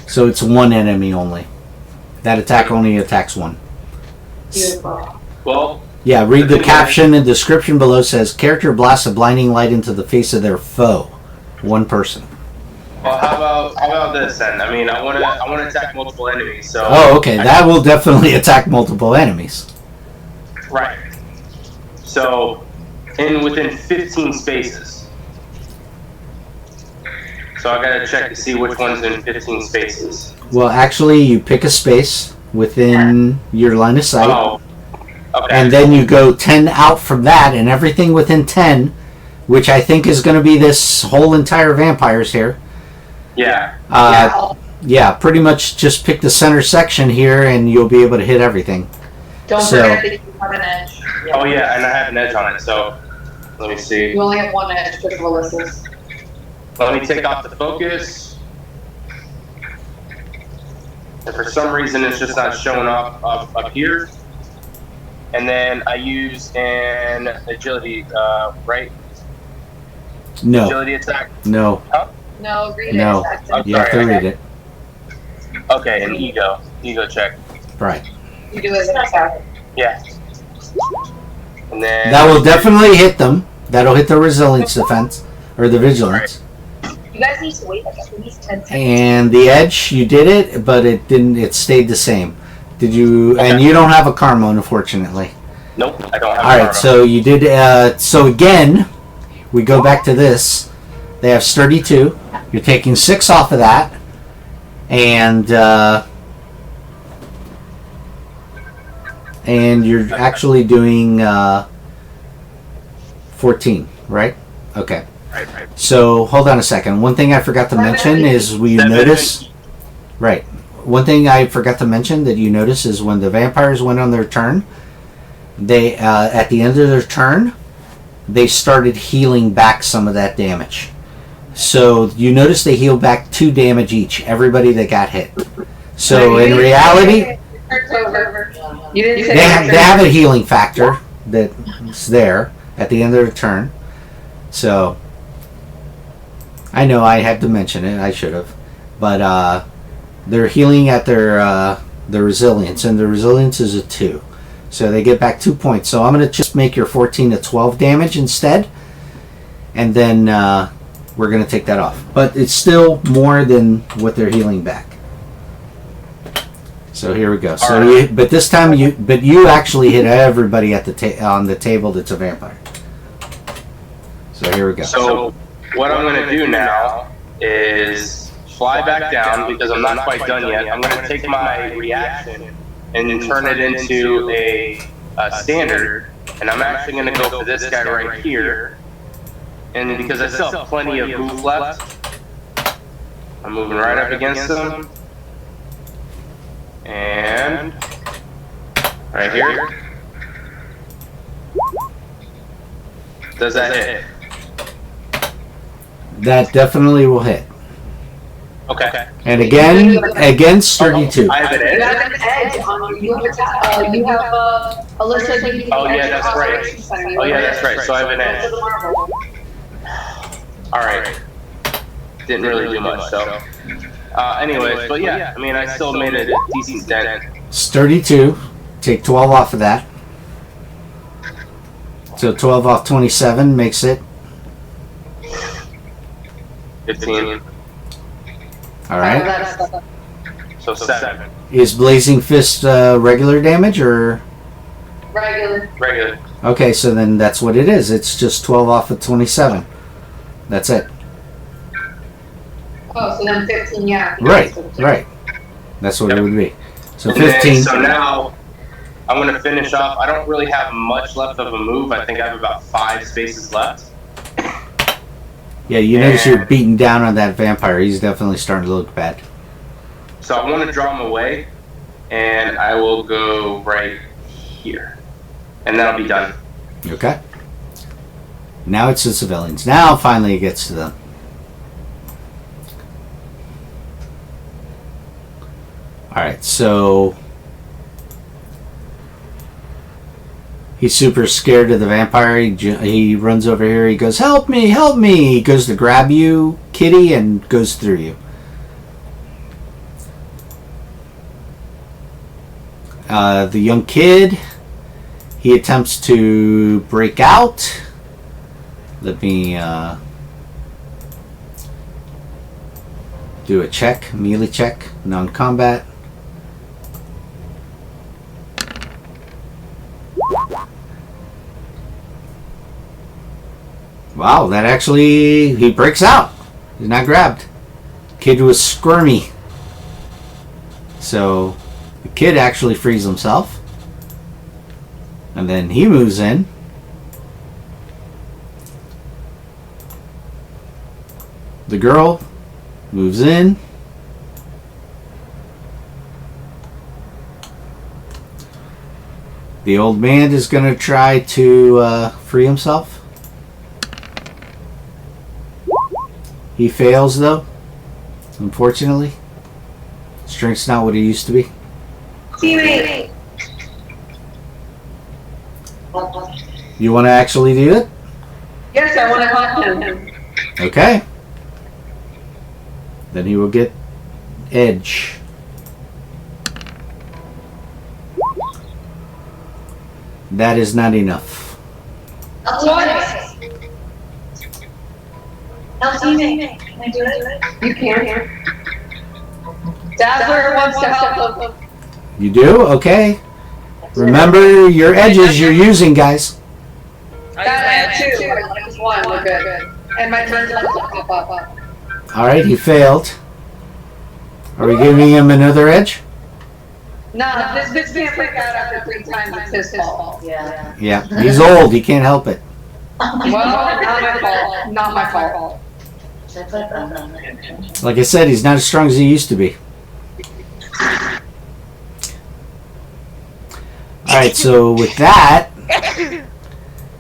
So it's one enemy only. That attack only attacks one. Well, yeah, read the caption and description below. Says character blasts a blinding light into the face of their foe. One person. Well, how about this then? I mean, I want to attack multiple enemies. So. Oh, okay. That will definitely attack multiple enemies. Right. So, within 15 spaces. So I gotta check to see which one's in 15 spaces. Well, actually, you pick a space within your line of sight. Oh. Okay. And then you go 10 out from that, and everything within 10, which I think is going to be this whole entire vampires here. Yeah. Yeah, pretty much just pick the center section here, and you'll be able to hit everything. Don't forget that you have an edge. Oh yeah, and I have an edge on it, so let me see. You only have one edge because of Alyssa's. Let me take off the focus. And for some reason it's just not showing up here. And then I use an agility, right? No. Agility attack? No. Huh? No, read it. No. You have to read it. Okay, an ego check. Right. You do as an attack. Yeah. And then That will definitely hit them. That'll hit the resilience defense, or the vigilance. You guys need to wait like at least 10 seconds. And the edge, you did it, but it didn't. It stayed the same. Did you? Okay. And you don't have a karma, unfortunately. Nope, I don't have. All right, so you did. So again, we go back to this. They have sturdy 2. You're taking 6 off of that, and you're actually doing 14, right? Okay. Right. So hold on a second. One thing I forgot to mention is we notice. Right. One thing I forgot to mention that you notice is when the vampires went on their turn, they at the end of their turn, they started healing back some of that damage. So you notice they heal back 2 damage each, everybody that got hit. So in reality, they have a healing factor that's there at the end of their turn. So I know I had to mention it, I should have. But they're healing at their resilience, and the resilience is a 2. So they get back 2 points. So I'm going to just make your 14 to 12 damage instead. And then we're going to take that off. But it's still more than what they're healing back. So here we go. So but this time you actually hit everybody at on the table that's a vampire. So here we go. So what I'm going to do now is fly back down because I'm not quite done yet. I'm going to take my reaction and turn it into a standard, and I'm actually going to go for this guy right here. And because I still have plenty of move left, I'm moving right up against him. And right here. Does that hit? That definitely will hit. Okay. And again, sturdy 2. I have an edge. You have an edge on you. You have Alyssa. Oh yeah, that's right. Oh yeah, that's right. So I have an edge. All right. Didn't really do much, so. Anyways, but yeah, I mean, I still made a decent dent. It's 32. Take 12 off of that. So 12 off 27 makes it 15. all right. So 7. Is Blazing Fist regular damage or Regular. okay? So then that's what it is. It's just 12 off of 27. That's it. Oh, so then 15, yeah. Right. That's what it would be. So And then, 15. so now I'm going to finish off. I don't really have much left of a move. I think I have about 5 spaces left. Yeah, you notice you're beating down on that vampire. He's definitely starting to look bad. So I want to draw him away, and I will go right here. And that'll be done. Okay. Now it's the civilians. Now finally it gets to them. Alright, so he's super scared of the vampire. He runs over here. He goes, help me, help me. He goes to grab you, kitty, and goes through you. The young kid, he attempts to break out. Let me do a check, melee check, non-combat. Wow, that actually, he breaks out. He's not grabbed. Kid was squirmy. So the kid actually frees himself. And then he moves in. The girl moves in. The old man is going to try to free himself. He fails though, unfortunately. Strength's not what it used to be. Teammate. You want to actually do it? Yes, I want to help him. Okay. Then he will get edge. That is not enough. What? Help teammate. Can I do it? You can. Dazzler wants to help him. You do? Okay. Remember your edges you're using, guys. That had 2. I just 1. We're good. And my turn's left to pop up. Alright, he failed. Are we giving him another edge? No, this can't break out after 3 times. It's his fault. Yeah. Yeah. He's old. He can't help it. Well, not my fault. Not my fault. Should I put it on? Like I said, he's not as strong as he used to be. Alright, so with that,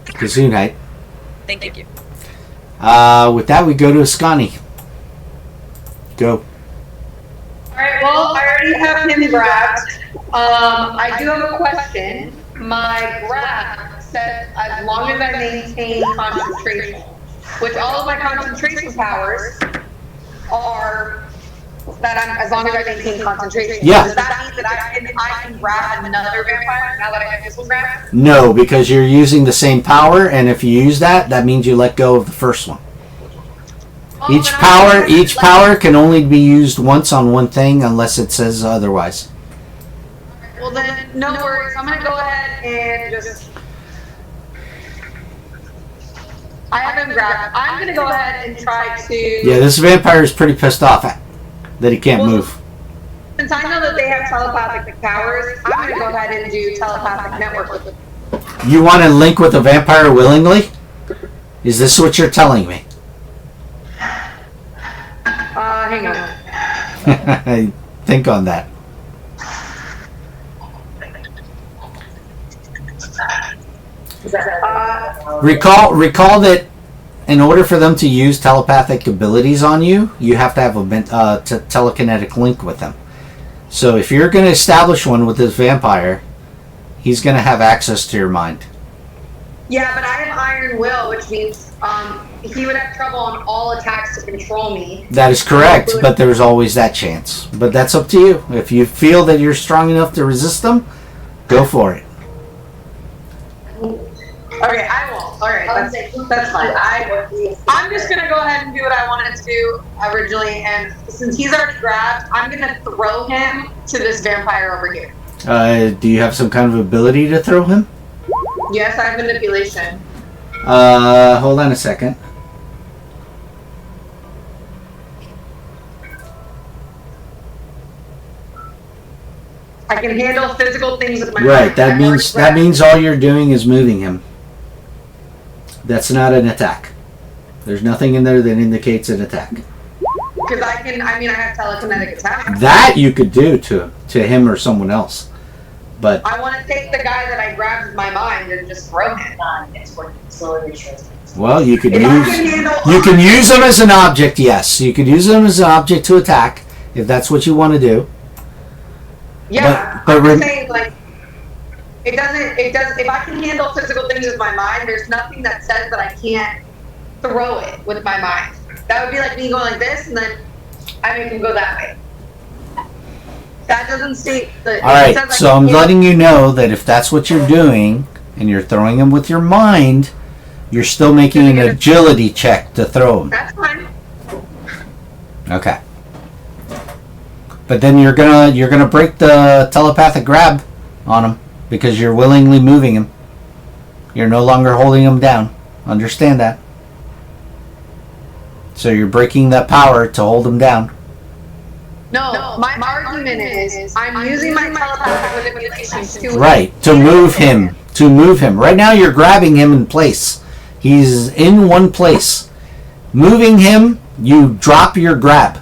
Gesundheit. Thank you. With that, we go to Ascani. Go. Alright, well, I already have him grabbed. I do have a question. My grab says as long as I maintain concentration, which all of my concentration powers are that as long as I maintain concentration. Yeah. Does that mean that I can grab another vampire now that I have this one grabbed? No, because you're using the same power, and if you use that, that means you let go of the first one. Each power can only be used once on one thing unless it says otherwise. Well then, no worries. I'm gonna go ahead and just. I have him grabbed. I'm gonna go ahead and try to. Yeah, this vampire is pretty pissed off that he can't move. Since I know that they have telepathic powers, I'm gonna go ahead and do telepathic network with them. You want to link with a vampire willingly? Is this what you're telling me? Hang on. Think on that. Recall that in order for them to use telepathic abilities on you, you have to have a telekinetic link with them. So if you're going to establish one with this vampire, he's going to have access to your mind. Yeah, but I have Iron Will, which means he would have trouble on all attacks to control me. That is correct, but there's always that chance. But that's up to you. If you feel that you're strong enough to resist them, go for it. Okay, I won't. Alright, that's fine. I'm just gonna go ahead and do what I wanted to do originally, and since he's already grabbed, I'm gonna throw him to this vampire over here. Do you have some kind of ability to throw him? Yes, I have manipulation. Hold on a second. I can handle physical things with my Right, mind. that means all you're doing is moving him. That's not an attack. There's nothing in there that indicates an attack. Because I have telekinetic attack. That you could do to him or someone else. But I want to take the guy that I grabbed with my mind and just throw him. well, you can use him as an object. Yes, you could use him as an object to attack if that's what you want to do. Yeah, but I'm just saying, like, it doesn't, if I can handle physical things with my mind, there's nothing that says that I can't throw it with my mind. That would be like me going like this, and then I make him go that way. That doesn't state the... Alright, so I'm letting you know that if that's what you're doing, and you're throwing him with your mind, you're still making an agility check to throw him. That's fine. Okay. But then you're gonna break the telepathic grab on him because you're willingly moving him. You're no longer holding him down. Understand that. So you're breaking that power to hold him down. No, my argument is I'm using my telepathic manipulation to... Right, to move him. To move him. Right now you're grabbing him in place. He's in one place. Moving him, you drop your grab.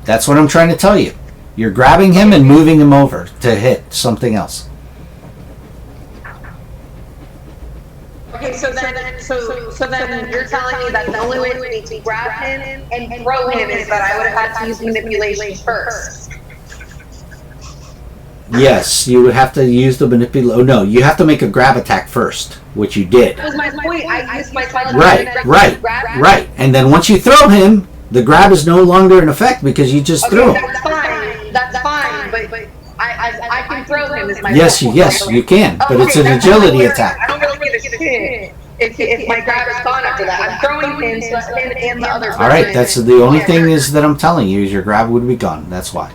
That's what I'm trying to tell you. You're grabbing him and moving him over to hit something else. Okay, so then you're telling me that the only way for me to grab him and throw him is that I would have had to use manipulation first. Yes, you would have to use the manipulation. Oh no, you have to make a grab attack first, which you did. That was my point. I used my telepathic Right. And then once you throw him, the grab is no longer in effect because you just threw him. That's fine. But I can throw him as my Yes, you can. But it's an agility attack. I don't really give a shit if my grab is gone after that. I'm throwing him and the other person. All right, that's the only thing is that I'm telling you is your grab would be gone. That's why.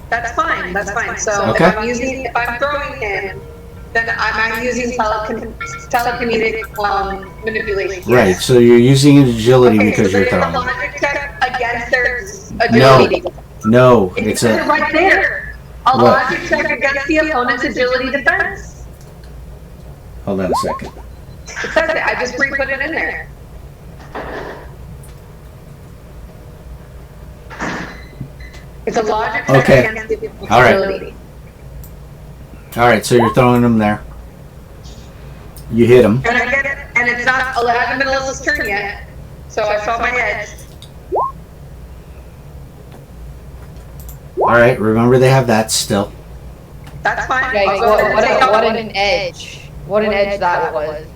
That's fine. So okay. if I'm throwing him, then I'm using telekinetic manipulation. Right. So you're using agility because you're throwing. So logic check against their agility. No, it's right there. A logic check against the opponent's agility defense. Hold on a second. It says it. I just re-put it in there. It's a logic check against the agility. All right, so you're throwing him there. You hit him. And I get it, and it's not. I haven't been Alyssa's turn yet, so I saw my edge. All right, remember they have that still. That's fine. Yikes, what an edge! What an edge that was.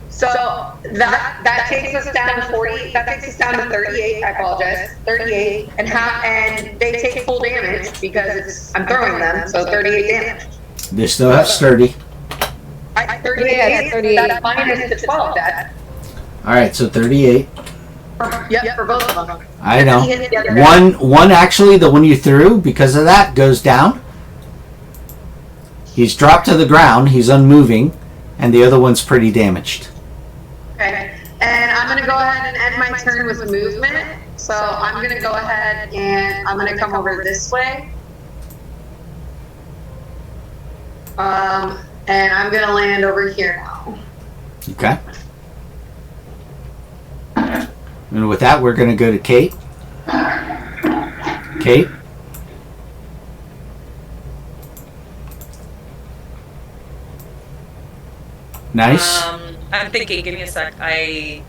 So that takes us down to 40. That takes us down to 38. I apologize. 38, and they take full damage because I'm throwing them. So 38 damage. They still have sturdy. 38. That's minus the 12. Dad. All right, so 38. Yep, for both of them. I know. One actually, the one you threw, because of that, goes down. He's dropped to the ground. He's unmoving, and the other one's pretty damaged. Okay, and I'm going to go ahead and end my turn with movement. So I'm going to go ahead and I'm going to come over this way. And I'm going to land over here now. Okay. And with that, we're going to go to Kate. Kate? Nice. I'm thinking, give me a sec. I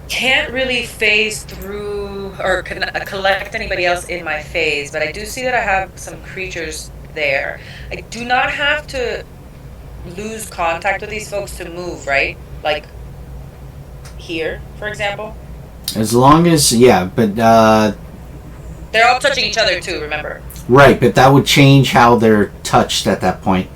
can't really phase through or collect anybody else in my phase, but I do see that I have some creatures there. I do not have to lose contact with these folks to move, right? like here, for example. As long as, yeah, but They're all touching each other too, remember? right, but that would change how they're touched at that point,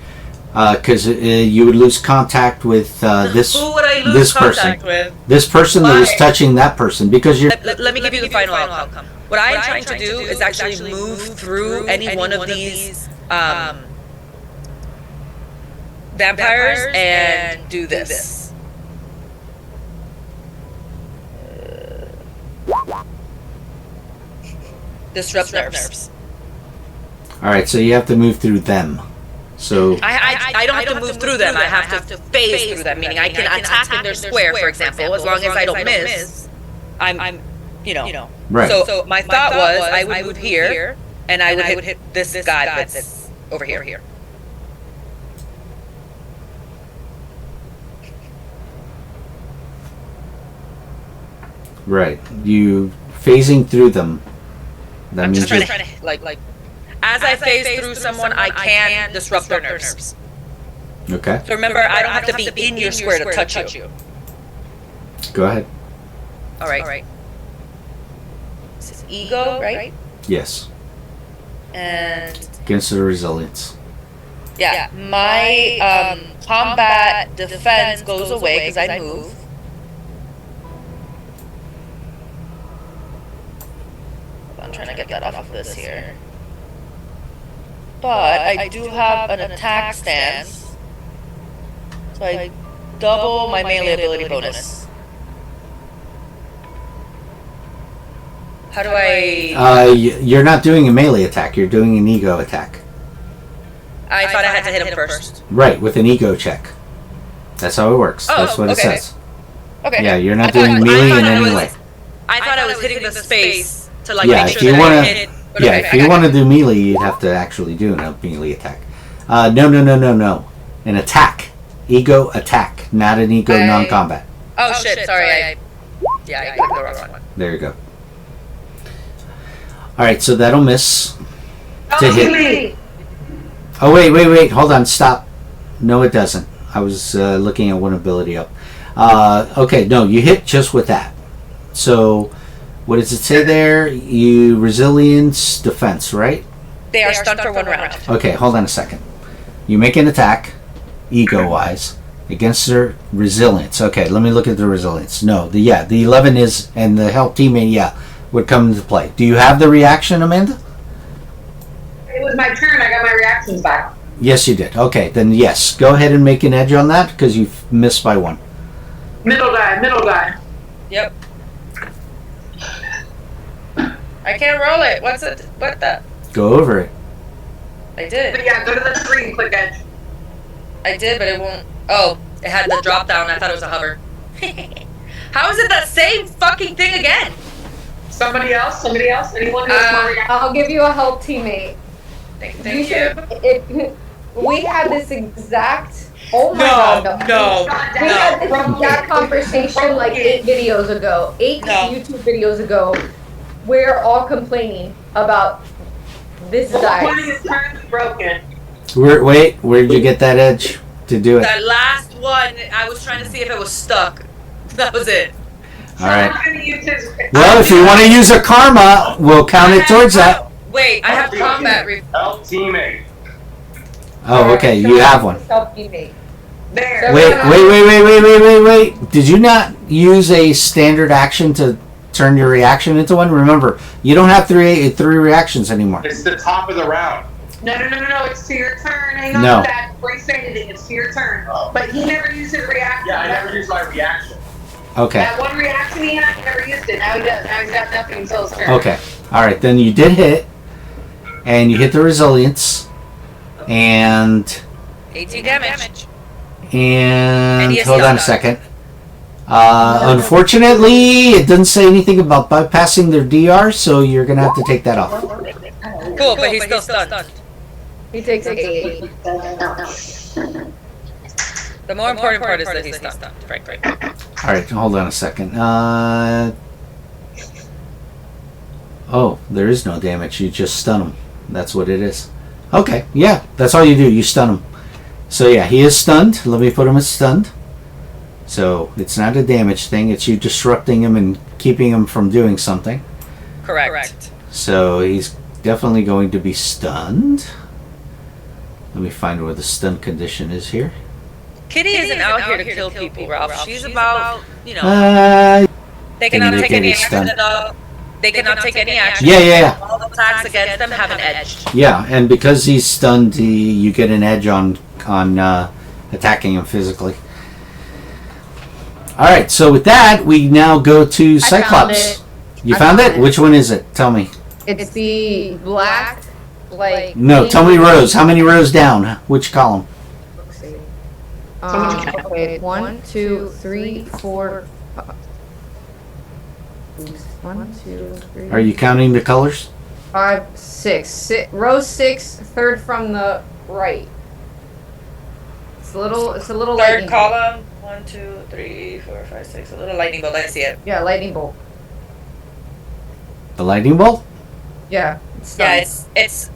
because you would lose contact with this Who would I lose this contact person, with? this person that was Why? touching that person, because you're Let me give you the final outcome. What I'm trying to do is actually move through any one of these vampires and do this. Disrupt nerves. all right. So you have to move through them. So I don't have to move through them. I have to phase through them, meaning I can attack in their square, for example, as long as I don't miss. I'm you know. right. So my thought was I would move here, and I would hit this guy that's over here. Right. You phasing through them. That I'm means just you're, trying to like as I phase through someone, I can disrupt their nerves. okay. So remember, I don't have to be in your square to touch you. Go ahead. All right. This is ego, right? Yes. And Against the resilience. yeah, my combat defense goes away because I move. I'm trying to get that off of this here. But I do have an attack stance, so I double my melee ability bonus. How do I? You're not doing a melee attack. You're doing an ego attack. I thought I had to hit him first. Right, with an ego check. That's how it works. Oh, That's what it okay. says. Okay. Yeah, you're not I thought- doing melee I in thought I any was- way. I thought I was hitting the space to like Yeah, make if sure you that I wanna- hit it. But Yeah, okay, if I you got want to do melee, you'd have to actually do a melee attack. No. An attack. Ego attack, not an ego non-combat. Oh shit! Sorry, I clicked the wrong one. There you go. All right, so that'll miss to hit. Oh wait! Hold on, stop. No, it doesn't. I was looking at one ability up. Okay, no, you hit just with that. So, what does it say there? You resilience defense, right? They are stunned for 1 round. Okay, hold on a second. You make an attack, ego-wise, against their resilience. Okay, let me look at the resilience. No, the 11 is, and the help teammate, would come into play. Do you have the reaction, Amanda? It was my turn. I got my reactions back. Yes, you did. Okay, then yes. Go ahead and make an edge on that, because you've missed by 1. Middle guy. Yep. I can't roll it. What's it? What the? Go over it. I But did. yeah, go to the screen, click edge. I did, but it won't. Oh, it had the drop down. I thought it was a hover. How is it the same fucking thing again? Somebody else? Anyone who has more reactions? I'll give you a help teammate. Thank You you. should, we had this exact. Oh my god, No. We had this exact conversation like 8 videos ago. 8 No. YouTube videos ago. We're all complaining about this guy. One is currently broken. Where did you get that edge to do it? That last one, I was trying to see if it was stuck. That was it. All right. I'm gonna use his. Well, if you want to use a karma, we'll count it towards that. Wait, I have combat. Help teammate. Oh, okay, you have one. Help teammate. There. Wait. Did you not use a standard action to turn your reaction into one? Remember, you don't have three reactions anymore. It's the top of the round. No. It's to your turn. Hang on No. to that before you say anything. It's to your turn. Oh. But he never used his reaction. Yeah, I never used my reaction. Okay. That one reaction he had, never used it. Now he does. Now he's got nothing until his turn. Okay. All right. Then you did hit, and you hit the resilience, and 18 damage. and he is hold on a stunned. second. Unfortunately, it doesn't say anything about bypassing their DR, so you're gonna have to take that off. Cool, but he's still stunned. He takes 8. The more important part is that he's stunned, frankly. All right, hold on a second. Oh, there is no damage. You just stun him. That's what it is. Okay, yeah, that's all you do. You stun him. So yeah, he is stunned. Let me put him as stunned. So it's not a damage thing. It's you disrupting him and keeping him from doing something. Correct. So he's definitely going to be stunned. Let me find where the stun condition is here. Kitty isn't out here to kill people, Ralph. She's about, you know, they cannot take any action. They cannot take any action. Yeah. All attacks against them have an edge. Yeah, and because he's stunned, you get an edge on attacking him physically. All right, so with that, we now go to Cyclops. You found it? Which one is it? Tell me. It's the black, like... No, tell me rows. How many rows down? Which column? Let's see. Okay, 1, 2, 3, 4... 1, 2, 3... Are you counting the colors? 5, 6. Row 6, third from the right. It's a little Third column. 1, 2, 3, 4, 5, 6. A little lightning bolt. I see it. Yeah, lightning bolt. The lightning bolt? Yeah. It's third. It's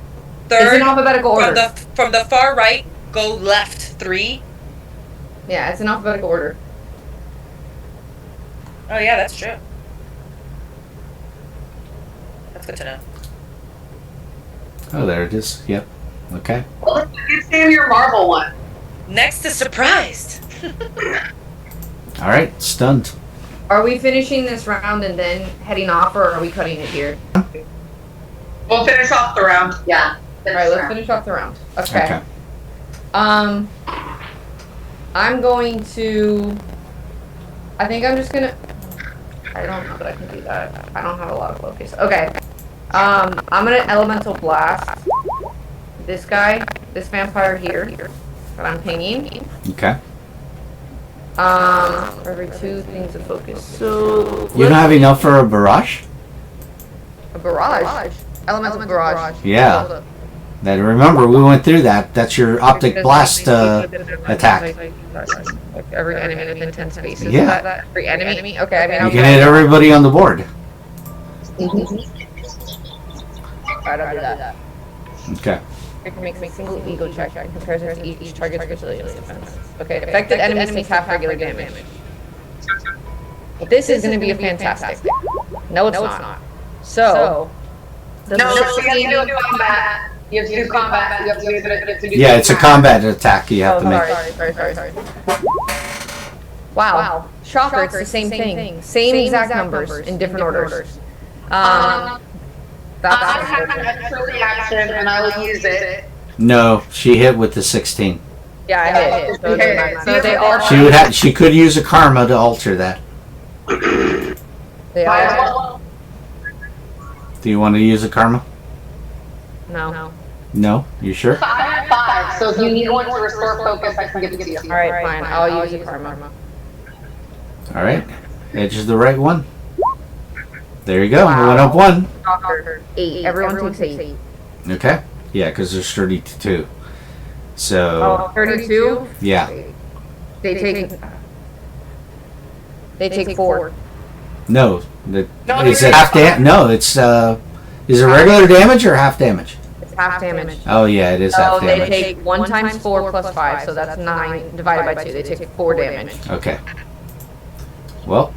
in alphabetical order. From the far right, go left 3. Yeah, it's in alphabetical order. Oh yeah, that's true. That's good to know. Oh, there it is. Yep. Okay. Well, let's get Sam your Marvel one. Next is surprised. All right, stunned. Are we finishing this round and then heading off, or are we cutting it here? We'll finish off the round. Yeah. Alright, let's finish off the round. Okay. Okay. I'm going to... I think I'm just gonna... I don't know that I can do that. I don't have a lot of focus. Okay. I'm gonna elemental blast this guy, this vampire here, that I'm pinging. Okay. For every 2 things of focus. So... You don't have enough for a barrage? A barrage? Elemental barrage. Yeah. That, remember, we went through that. That's your optic blast attack. Like every enemy within 10 spaces. Yeah. Is that every enemy? Okay, I mean... You can hit everybody on the board. Alright, I'll do that. Okay. It makes a single ego check in comparison to each target's resilience defense. Okay, affected enemies take half regular damage. But this is going to be a fantastic. No, it's not. So... No, you have to do combat. You have to do combat. You have to be able to do Yeah, it's a combat attack you have to make. Sorry. Wow. Shocker, it's the same thing. Same exact numbers in different orders. I have an extra reaction and I will use it. No, she hit with the 16. Yeah, I hit. So they all... She could use a karma to alter that. They all... Do you want to use a karma? No. No? You sure? I have 5, so if you need one to restore focus, I can give it to you. Alright, fine. I'll use a karma. Alright. Edge is the right one. There you go. We went up 1. 8. Everyone takes 8. Okay. Yeah, because there's 32. So... 32? Yeah. They take 4. No. Is it half damage? No, it's... is it regular damage or half damage? It's half damage. Oh, yeah, it is half damage. They take 1 times 4 plus 5, so that's 9 divided by 2. They take 4 damage. Okay. Well,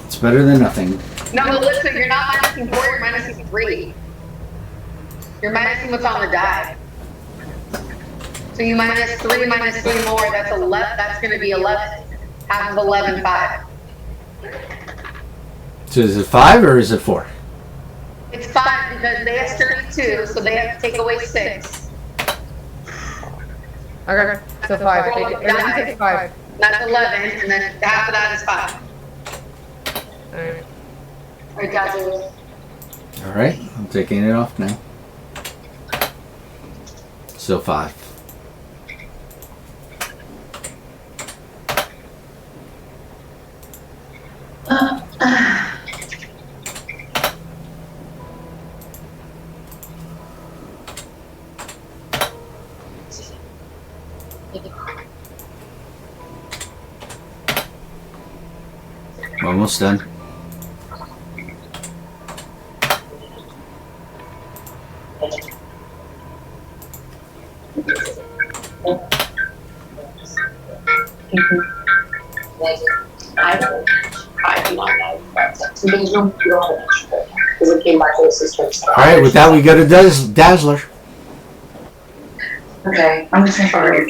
it's better than nothing. No, but listen, you're not minusing 4, you're minusing 3. You're minusing what's on the die. So you minus 3 more, that's 11. That's going to be 11. Half of 11, 5. So is it 5 or is it 4? It's 5 because they have 32, so they have to take away 6. Okay, so 5. Everyone takes 5. That's 11, and then half of that is 5. Alright. Alright, guys. Alright, I'm taking it off now. So 5. Almost done. I do not know. There's no because it came back to the system. Alright, with that we go to Dazzler. Okay, I'm just gonna alright,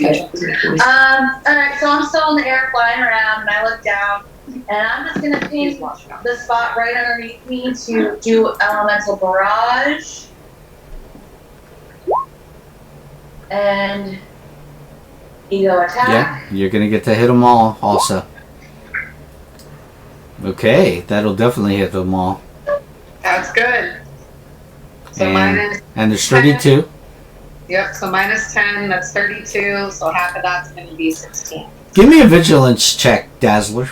so I'm still in the air flying around and I look down and I'm just gonna ping the spot right underneath me to do elemental barrage. And ego attack. Yeah, you're gonna get to hit them all also. Okay, that'll definitely hit them all. That's good. So minus. And there's 32. Yep, so minus 10, that's 32, so half of that's going to be 16. Give me a vigilance check, Dazzler.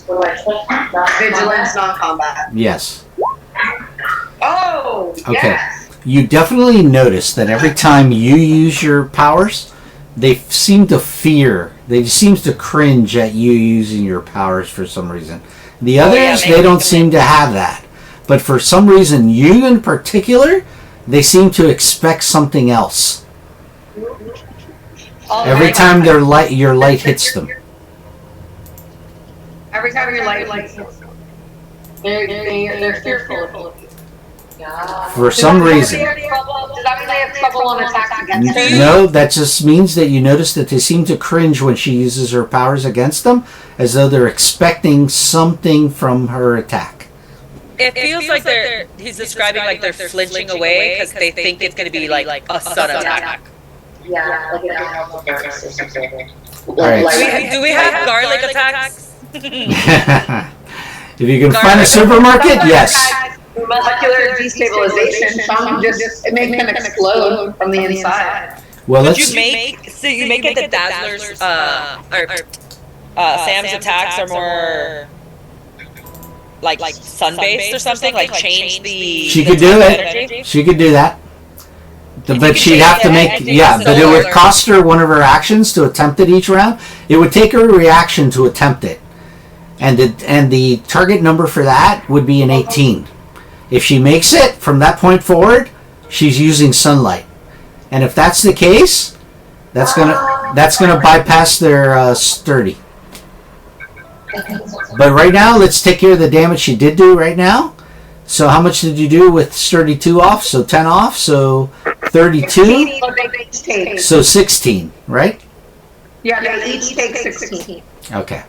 Vigilance, non-combat. Yes. Oh, Okay. yes. You definitely notice that every time you use your powers, they seem to fear. They seem to cringe at you using your powers for some reason. The others, they don't seem to have that. But for some reason, you in particular, they seem to expect something else. Every time your light hits them. Every time your light hits them. They're fearful of you. For some reason. Does that mean they have trouble on attacks against her? No, that just means that you notice that they seem to cringe when she uses her powers against them, as though they're expecting something from her attack. It feels like he's describing like they're flinching away because they think it's going to be like a sudden attack. Yeah, like an elemental burst or something. Alright. Do we have garlic attacks? If you can find a supermarket, yes. Molecular destabilization, some just it makes them explode from the inside. Well, Would you make it that Dazzler's Sam's attacks are more like sun-based or something? Like change the. She could do it. She could do that. But she'd have to make, but it would cost her one of her actions to attempt it each round. It would take her a reaction to attempt it. And the target number for that would be an 18. If she makes it from that point forward, she's using sunlight. And if that's the case, that's gonna bypass their sturdy. But right now, let's take care of the damage she did do right now. So how much did you do with sturdy 2 off? So 10 off, so 32. So 16, right? Yeah, they each take 16. Okay.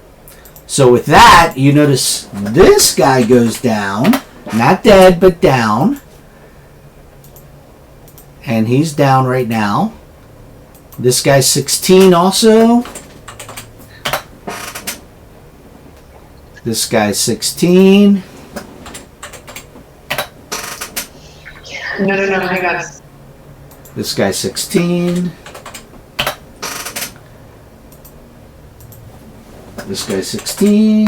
So with that, you notice this guy goes down. Not dead, but down. And he's down right now. This guy's 16 also. This guy's 16. No, hang on. This guy's 16. This guy's 16.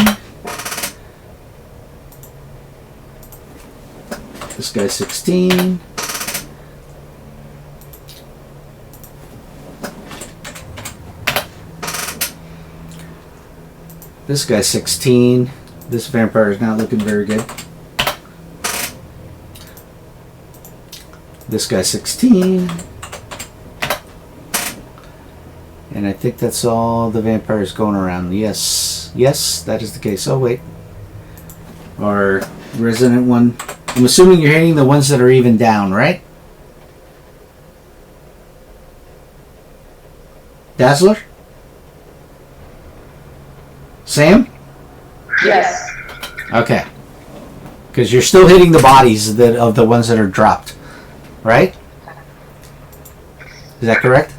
This guy's 16. This guy's 16. This vampire is not looking very good. This guy's 16. And I think that's all the vampires going around. Yes, that is the case. Oh, wait. Our resident one. I'm assuming you're hitting the ones that are even down, right? Dazzler? Sam? Yes. Okay. Because you're still hitting the bodies of the ones that are dropped, right? Is that correct?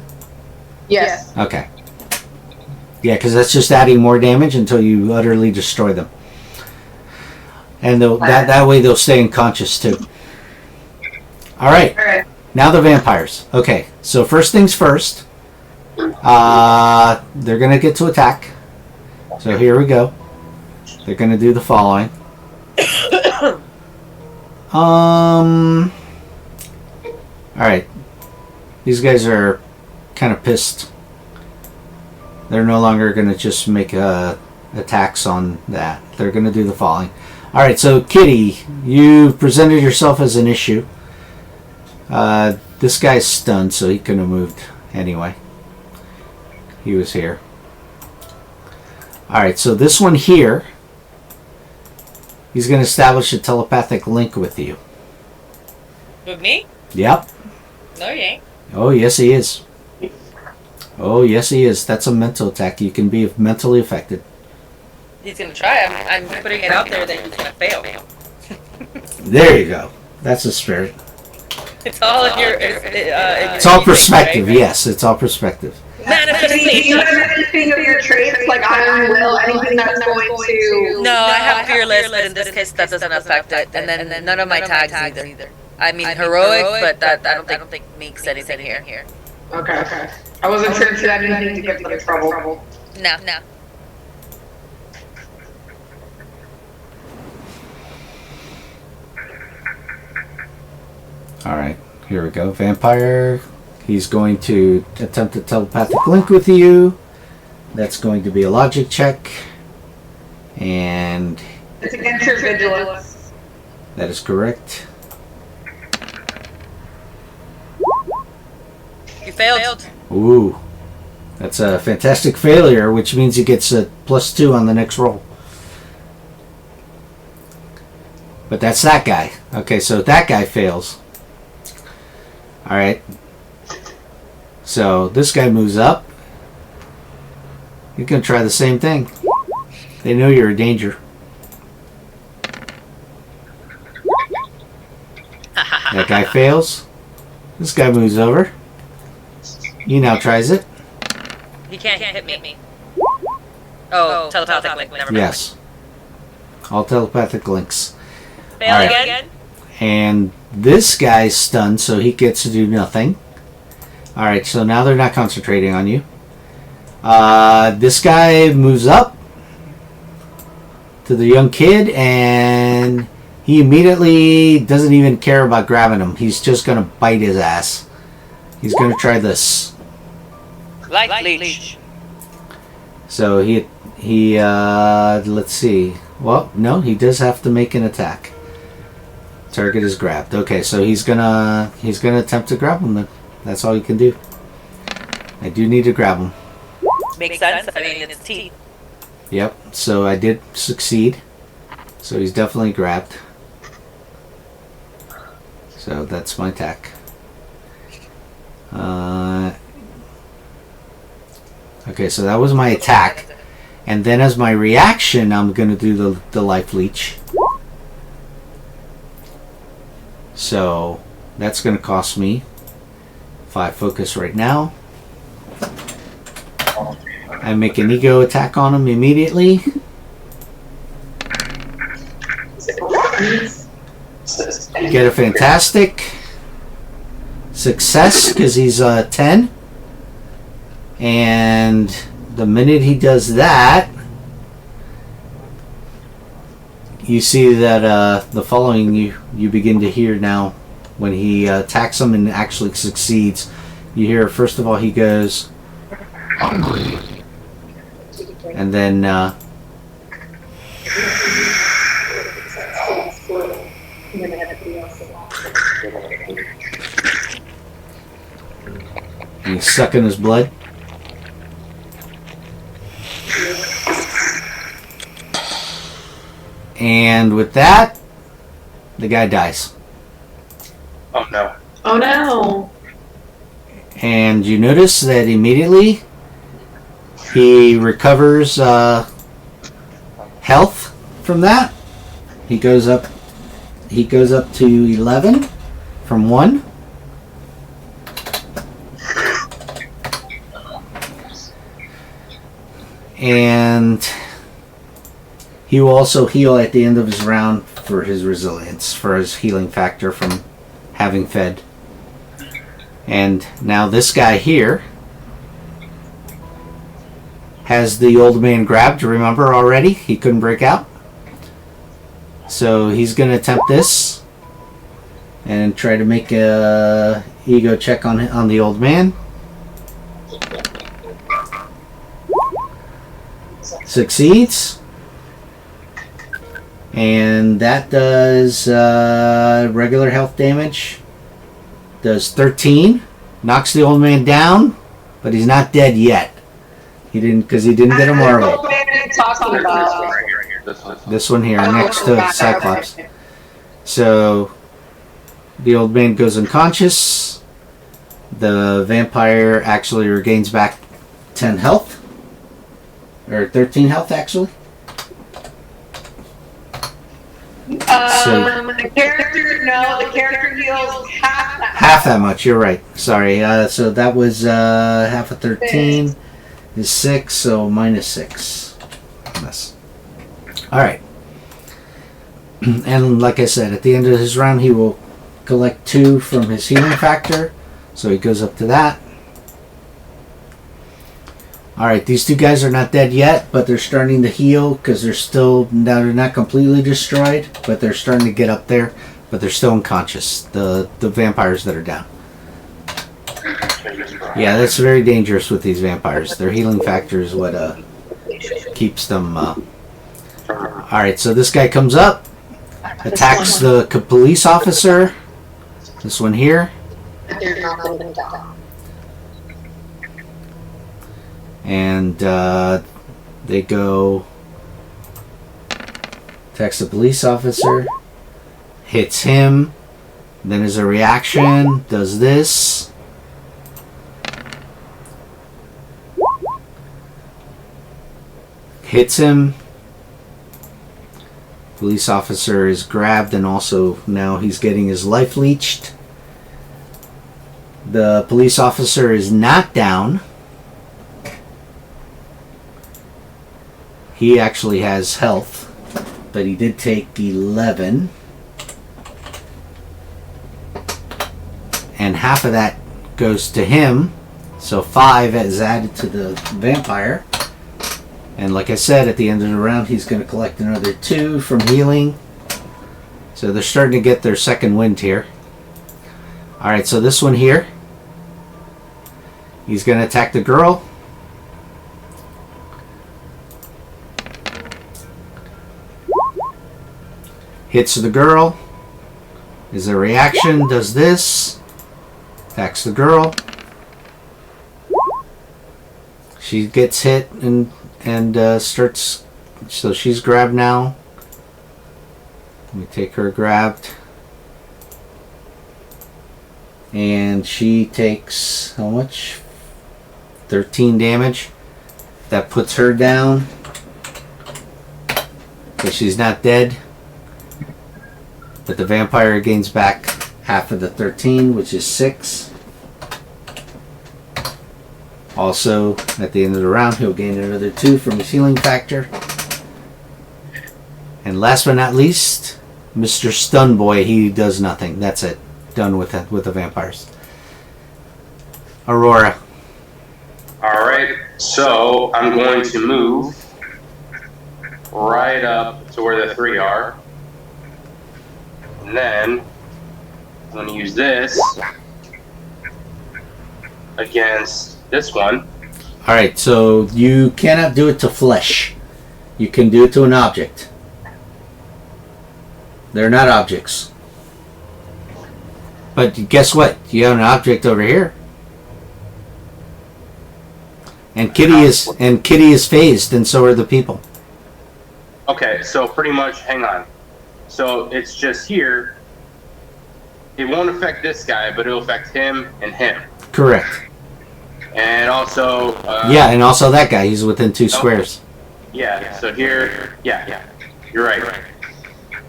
Yes. Okay. Yeah, because that's just adding more damage until you utterly destroy them. And that way they'll stay unconscious too. Alright. Now the vampires. Okay, so first things first. They're going to get to attack. So here we go. They're going to do the following. Alright. These guys are kind of pissed. They're no longer going to just make attacks on that. They're going to do the following. Alright, so Kitty, you presented yourself as an issue. This guy's stunned, so he couldn't have moved anyway. He was here. Alright, so this one here, he's going to establish a telepathic link with you. With me? Yep. No, you ain't. Oh, yes, he is. Oh, yes, he is. That's a mental attack. You can be mentally affected. He's gonna try. I'm putting it out there that he's gonna fail. There you go. That's the spirit. It's all in your. It's all perspective, right? yes. It's all perspective. Do you have anything of your traits, like iron will, anything that's going to... No, I have fearless, but in this case that doesn't affect it. And then none of my tags either. I mean heroic, but that I don't think makes anything here. Okay. I wasn't sure if you had anything to get them in trouble. No. Alright, here we go. Vampire. He's going to attempt a telepathic link with you. That's going to be a logic check. And It's against your vigilance. that is correct. You failed. Ooh. That's a fantastic failure, which means he gets a +2 on the next roll. But that's that guy. Okay, so that guy fails. Alright. So this guy moves up. You can try the same thing. They know you're a danger. That guy fails. This guy moves over. He now tries it. He can't hit me. Oh, telepathic link. Never mind. Yes. All telepathic links. Fail All right. again. And this guy's stunned, so he gets to do nothing. Alright, so now they're not concentrating on you. This guy moves up to the young kid, and he immediately doesn't even care about grabbing him. He's just going to bite his ass. He's going to try this. Light leech. So he let's see. Well, no, he does have to make an attack. Target is grabbed. Okay, so he's gonna attempt to grab him then. That's all you can do. I do need to grab him. Makes sense. I mean, it's teeth. Yep, so I did succeed. So he's definitely grabbed. So that's my attack. Okay, so that was my attack. And then as my reaction, I'm going to do the life leech. So that's going to cost me 5 focus right now. I make an ego attack on him immediately. Get a fantastic success because he's 10. And the minute he does that, you see that the following you begin to hear now when he attacks him and actually succeeds. You hear, first of all, he goes, "Hungry." And then he's sucking his blood. And with that, the guy dies. Oh no. Oh no. And you notice that immediately he recovers health from that. He goes up to 11 from 1. And he will also heal at the end of his round for his resilience, for his healing factor from having fed. And now this guy here has the old man grabbed, remember already? He couldn't break out. So he's going to attempt this and try to make a ego check on the old man. Succeeds. And that does regular health damage. Does 13. Knocks the old man down, but he's not dead yet. He didn't, because he didn't get a marble. Old man talking about? This one here, next to Cyclops. So, the old man goes unconscious. The vampire actually regains back 10 health. Or 13 health, actually. The character heals half that. Half that much, you're right. Sorry. So that was half of 13 is 6, so minus 6. Yes. Alright. And like I said, at the end of his round, he will collect 2 from his healing factor. So he goes up to that. Alright, these two guys are not dead yet, but they're starting to heal because they're not completely destroyed, but they're starting to get up there, but they're still unconscious, the vampires that are down. Yeah, that's very dangerous with these vampires. Their healing factor is what keeps them... Alright, so this guy comes up, attacks the police officer, this one here. And they go, attacks the police officer, hits him, then as a reaction, does this. Hits him. Police officer is grabbed and also now he's getting his life leached. The police officer is not down. He actually has health, but he did take 11. And half of that goes to him. So 5 is added to the vampire. And like I said, at the end of the round, he's going to collect another 2 from healing. So they're starting to get their second wind here. Alright, so this one here. He's going to attack the girl. Hits the girl. Is a reaction. Does this. Attacks the girl. She gets hit and starts. So she's grabbed now. Let me take her grabbed. And she takes how much? 13 damage. That puts her down. But she's not dead. But the vampire gains back half of the 13, which is 6. Also, at the end of the round, he'll gain another 2 from his healing factor. And last but not least, Mr. Stun Boy, he does nothing. That's it. Done with it, with the vampires. Aurora. Alright, so I'm going to move right up to where the 3 are. And then I'm going to use this against this one. Alright, so you cannot do it to flesh. You can do it to an object. They're not objects. But guess what? You have an object over here. And Kitty is phased, and so are the people. Okay, so pretty much, hang on. So it's just here. It won't affect this guy, but it'll affect him and him. Correct. And also... yeah, and also that guy. He's within 2 squares. Yeah, so here... Yeah, you're right.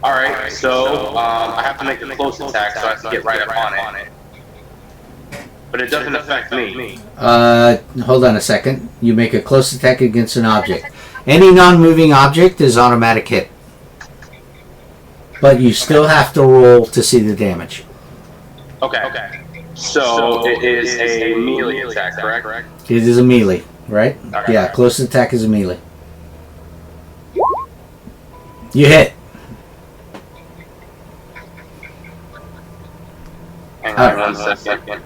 Alright, so I have to make a close attack, so I have to get right up on it. But it doesn't affect me. Hold on a second. You make a close attack against an object. Any non-moving object is automatic hit. But you still have to roll to see the damage. Okay. So it is a melee attack, correct? It is a melee, right? Okay. Yeah, close attack is a melee. You hit. Hang on 1 second.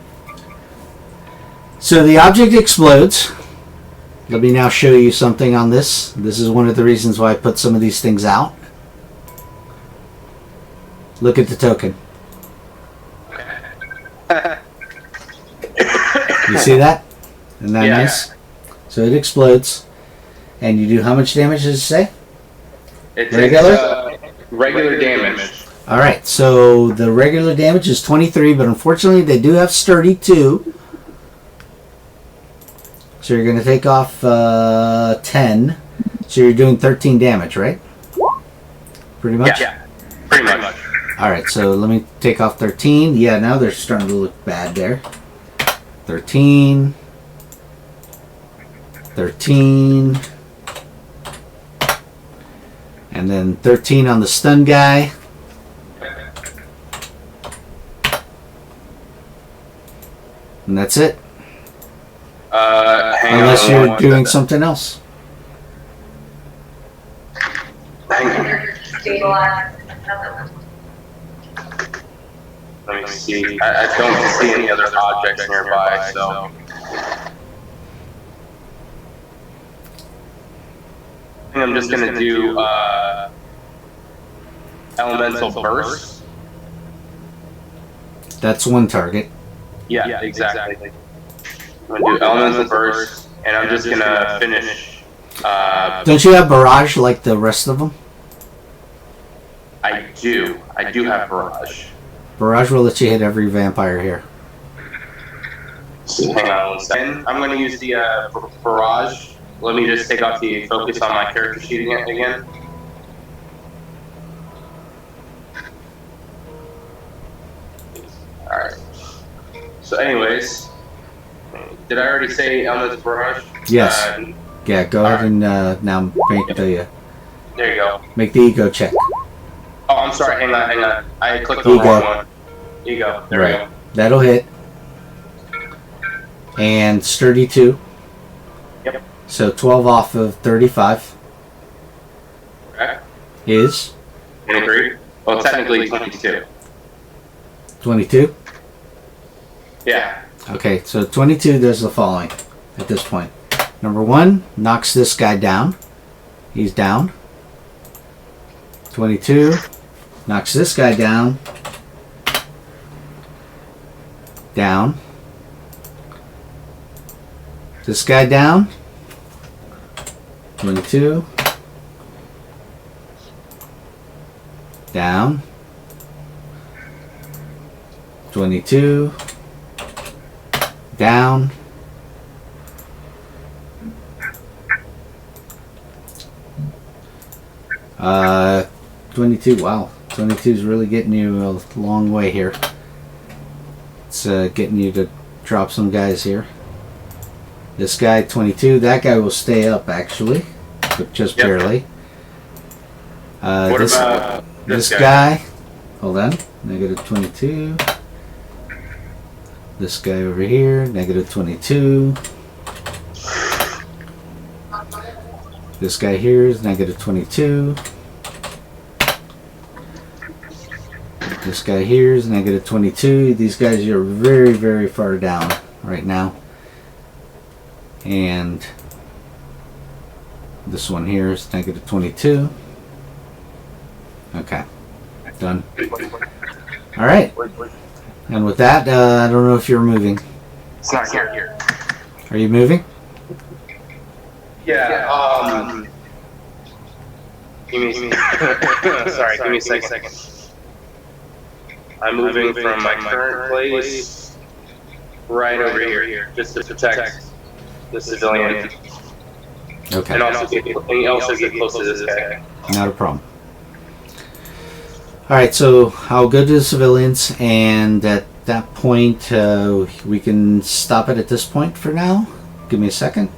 So the object explodes. Let me now show you something on this. This is one of the reasons why I put some of these things out. Look at the token. You see that? Isn't that nice? So it explodes. And you do how much damage does it say? It's Regular? Regular damage. Alright, so the regular damage is 23, but unfortunately they do have sturdy too. So you're going to take off 10. So you're doing 13 damage, right? Pretty much? Yeah, pretty much. Alright, so let me take off 13. Yeah, now they're starting to look bad there. 13. 13. And then 13 on the stun guy. And that's it. Unless you're doing something else. Stabilize. Let me see. I don't see any other objects nearby, so. I think I'm just gonna do elemental burst. That's one target. Yeah, exactly. I'm gonna do elemental burst, and I'm just gonna finish. Don't you have barrage like the rest of them? I do. I do have barrage. Barrage will let you hit every vampire here. So hang on one second. I'm gonna use the barrage. Let me just take off the focus on my character sheet again. Alright. So anyways, did I already say elemental barrage? Yes. Yeah, go ahead and now make the there you go. Make the ego check. Oh, I'm sorry. Hang on. I clicked the wrong one. Ego. There we go. That'll hit. And sturdy 2. Yep. So 12 off of 35 Okay. is 23. Well, technically 22. 22. Yeah. Okay, so 22 does the following at this point. Number 1 knocks this guy down. He's down. 22 knocks this guy down. Down. This guy down. 22. Down. 22. Down. Uh, 22. Wow, 22 is really getting you a long way here. It's getting you to drop some guys here. This guy, 22. That guy will stay up actually, but just barely. What about this guy? Hold on. Negative 22. This guy over here, negative 22. This guy here is negative 22. This guy here is negative 22. These guys are very, very far down right now. And this one here is negative 22. Okay. Done. Alright. And with that, I don't know if you're moving. It's not here. Are you moving? Yeah. Give me. Sorry. Give me a second. I'm moving from my current place right over here, just to protect the civilian. Okay. And also get close to this guy. Not a problem. Alright, so I'll go to the civilians, and at that point, we can stop it at this point for now. Give me a second.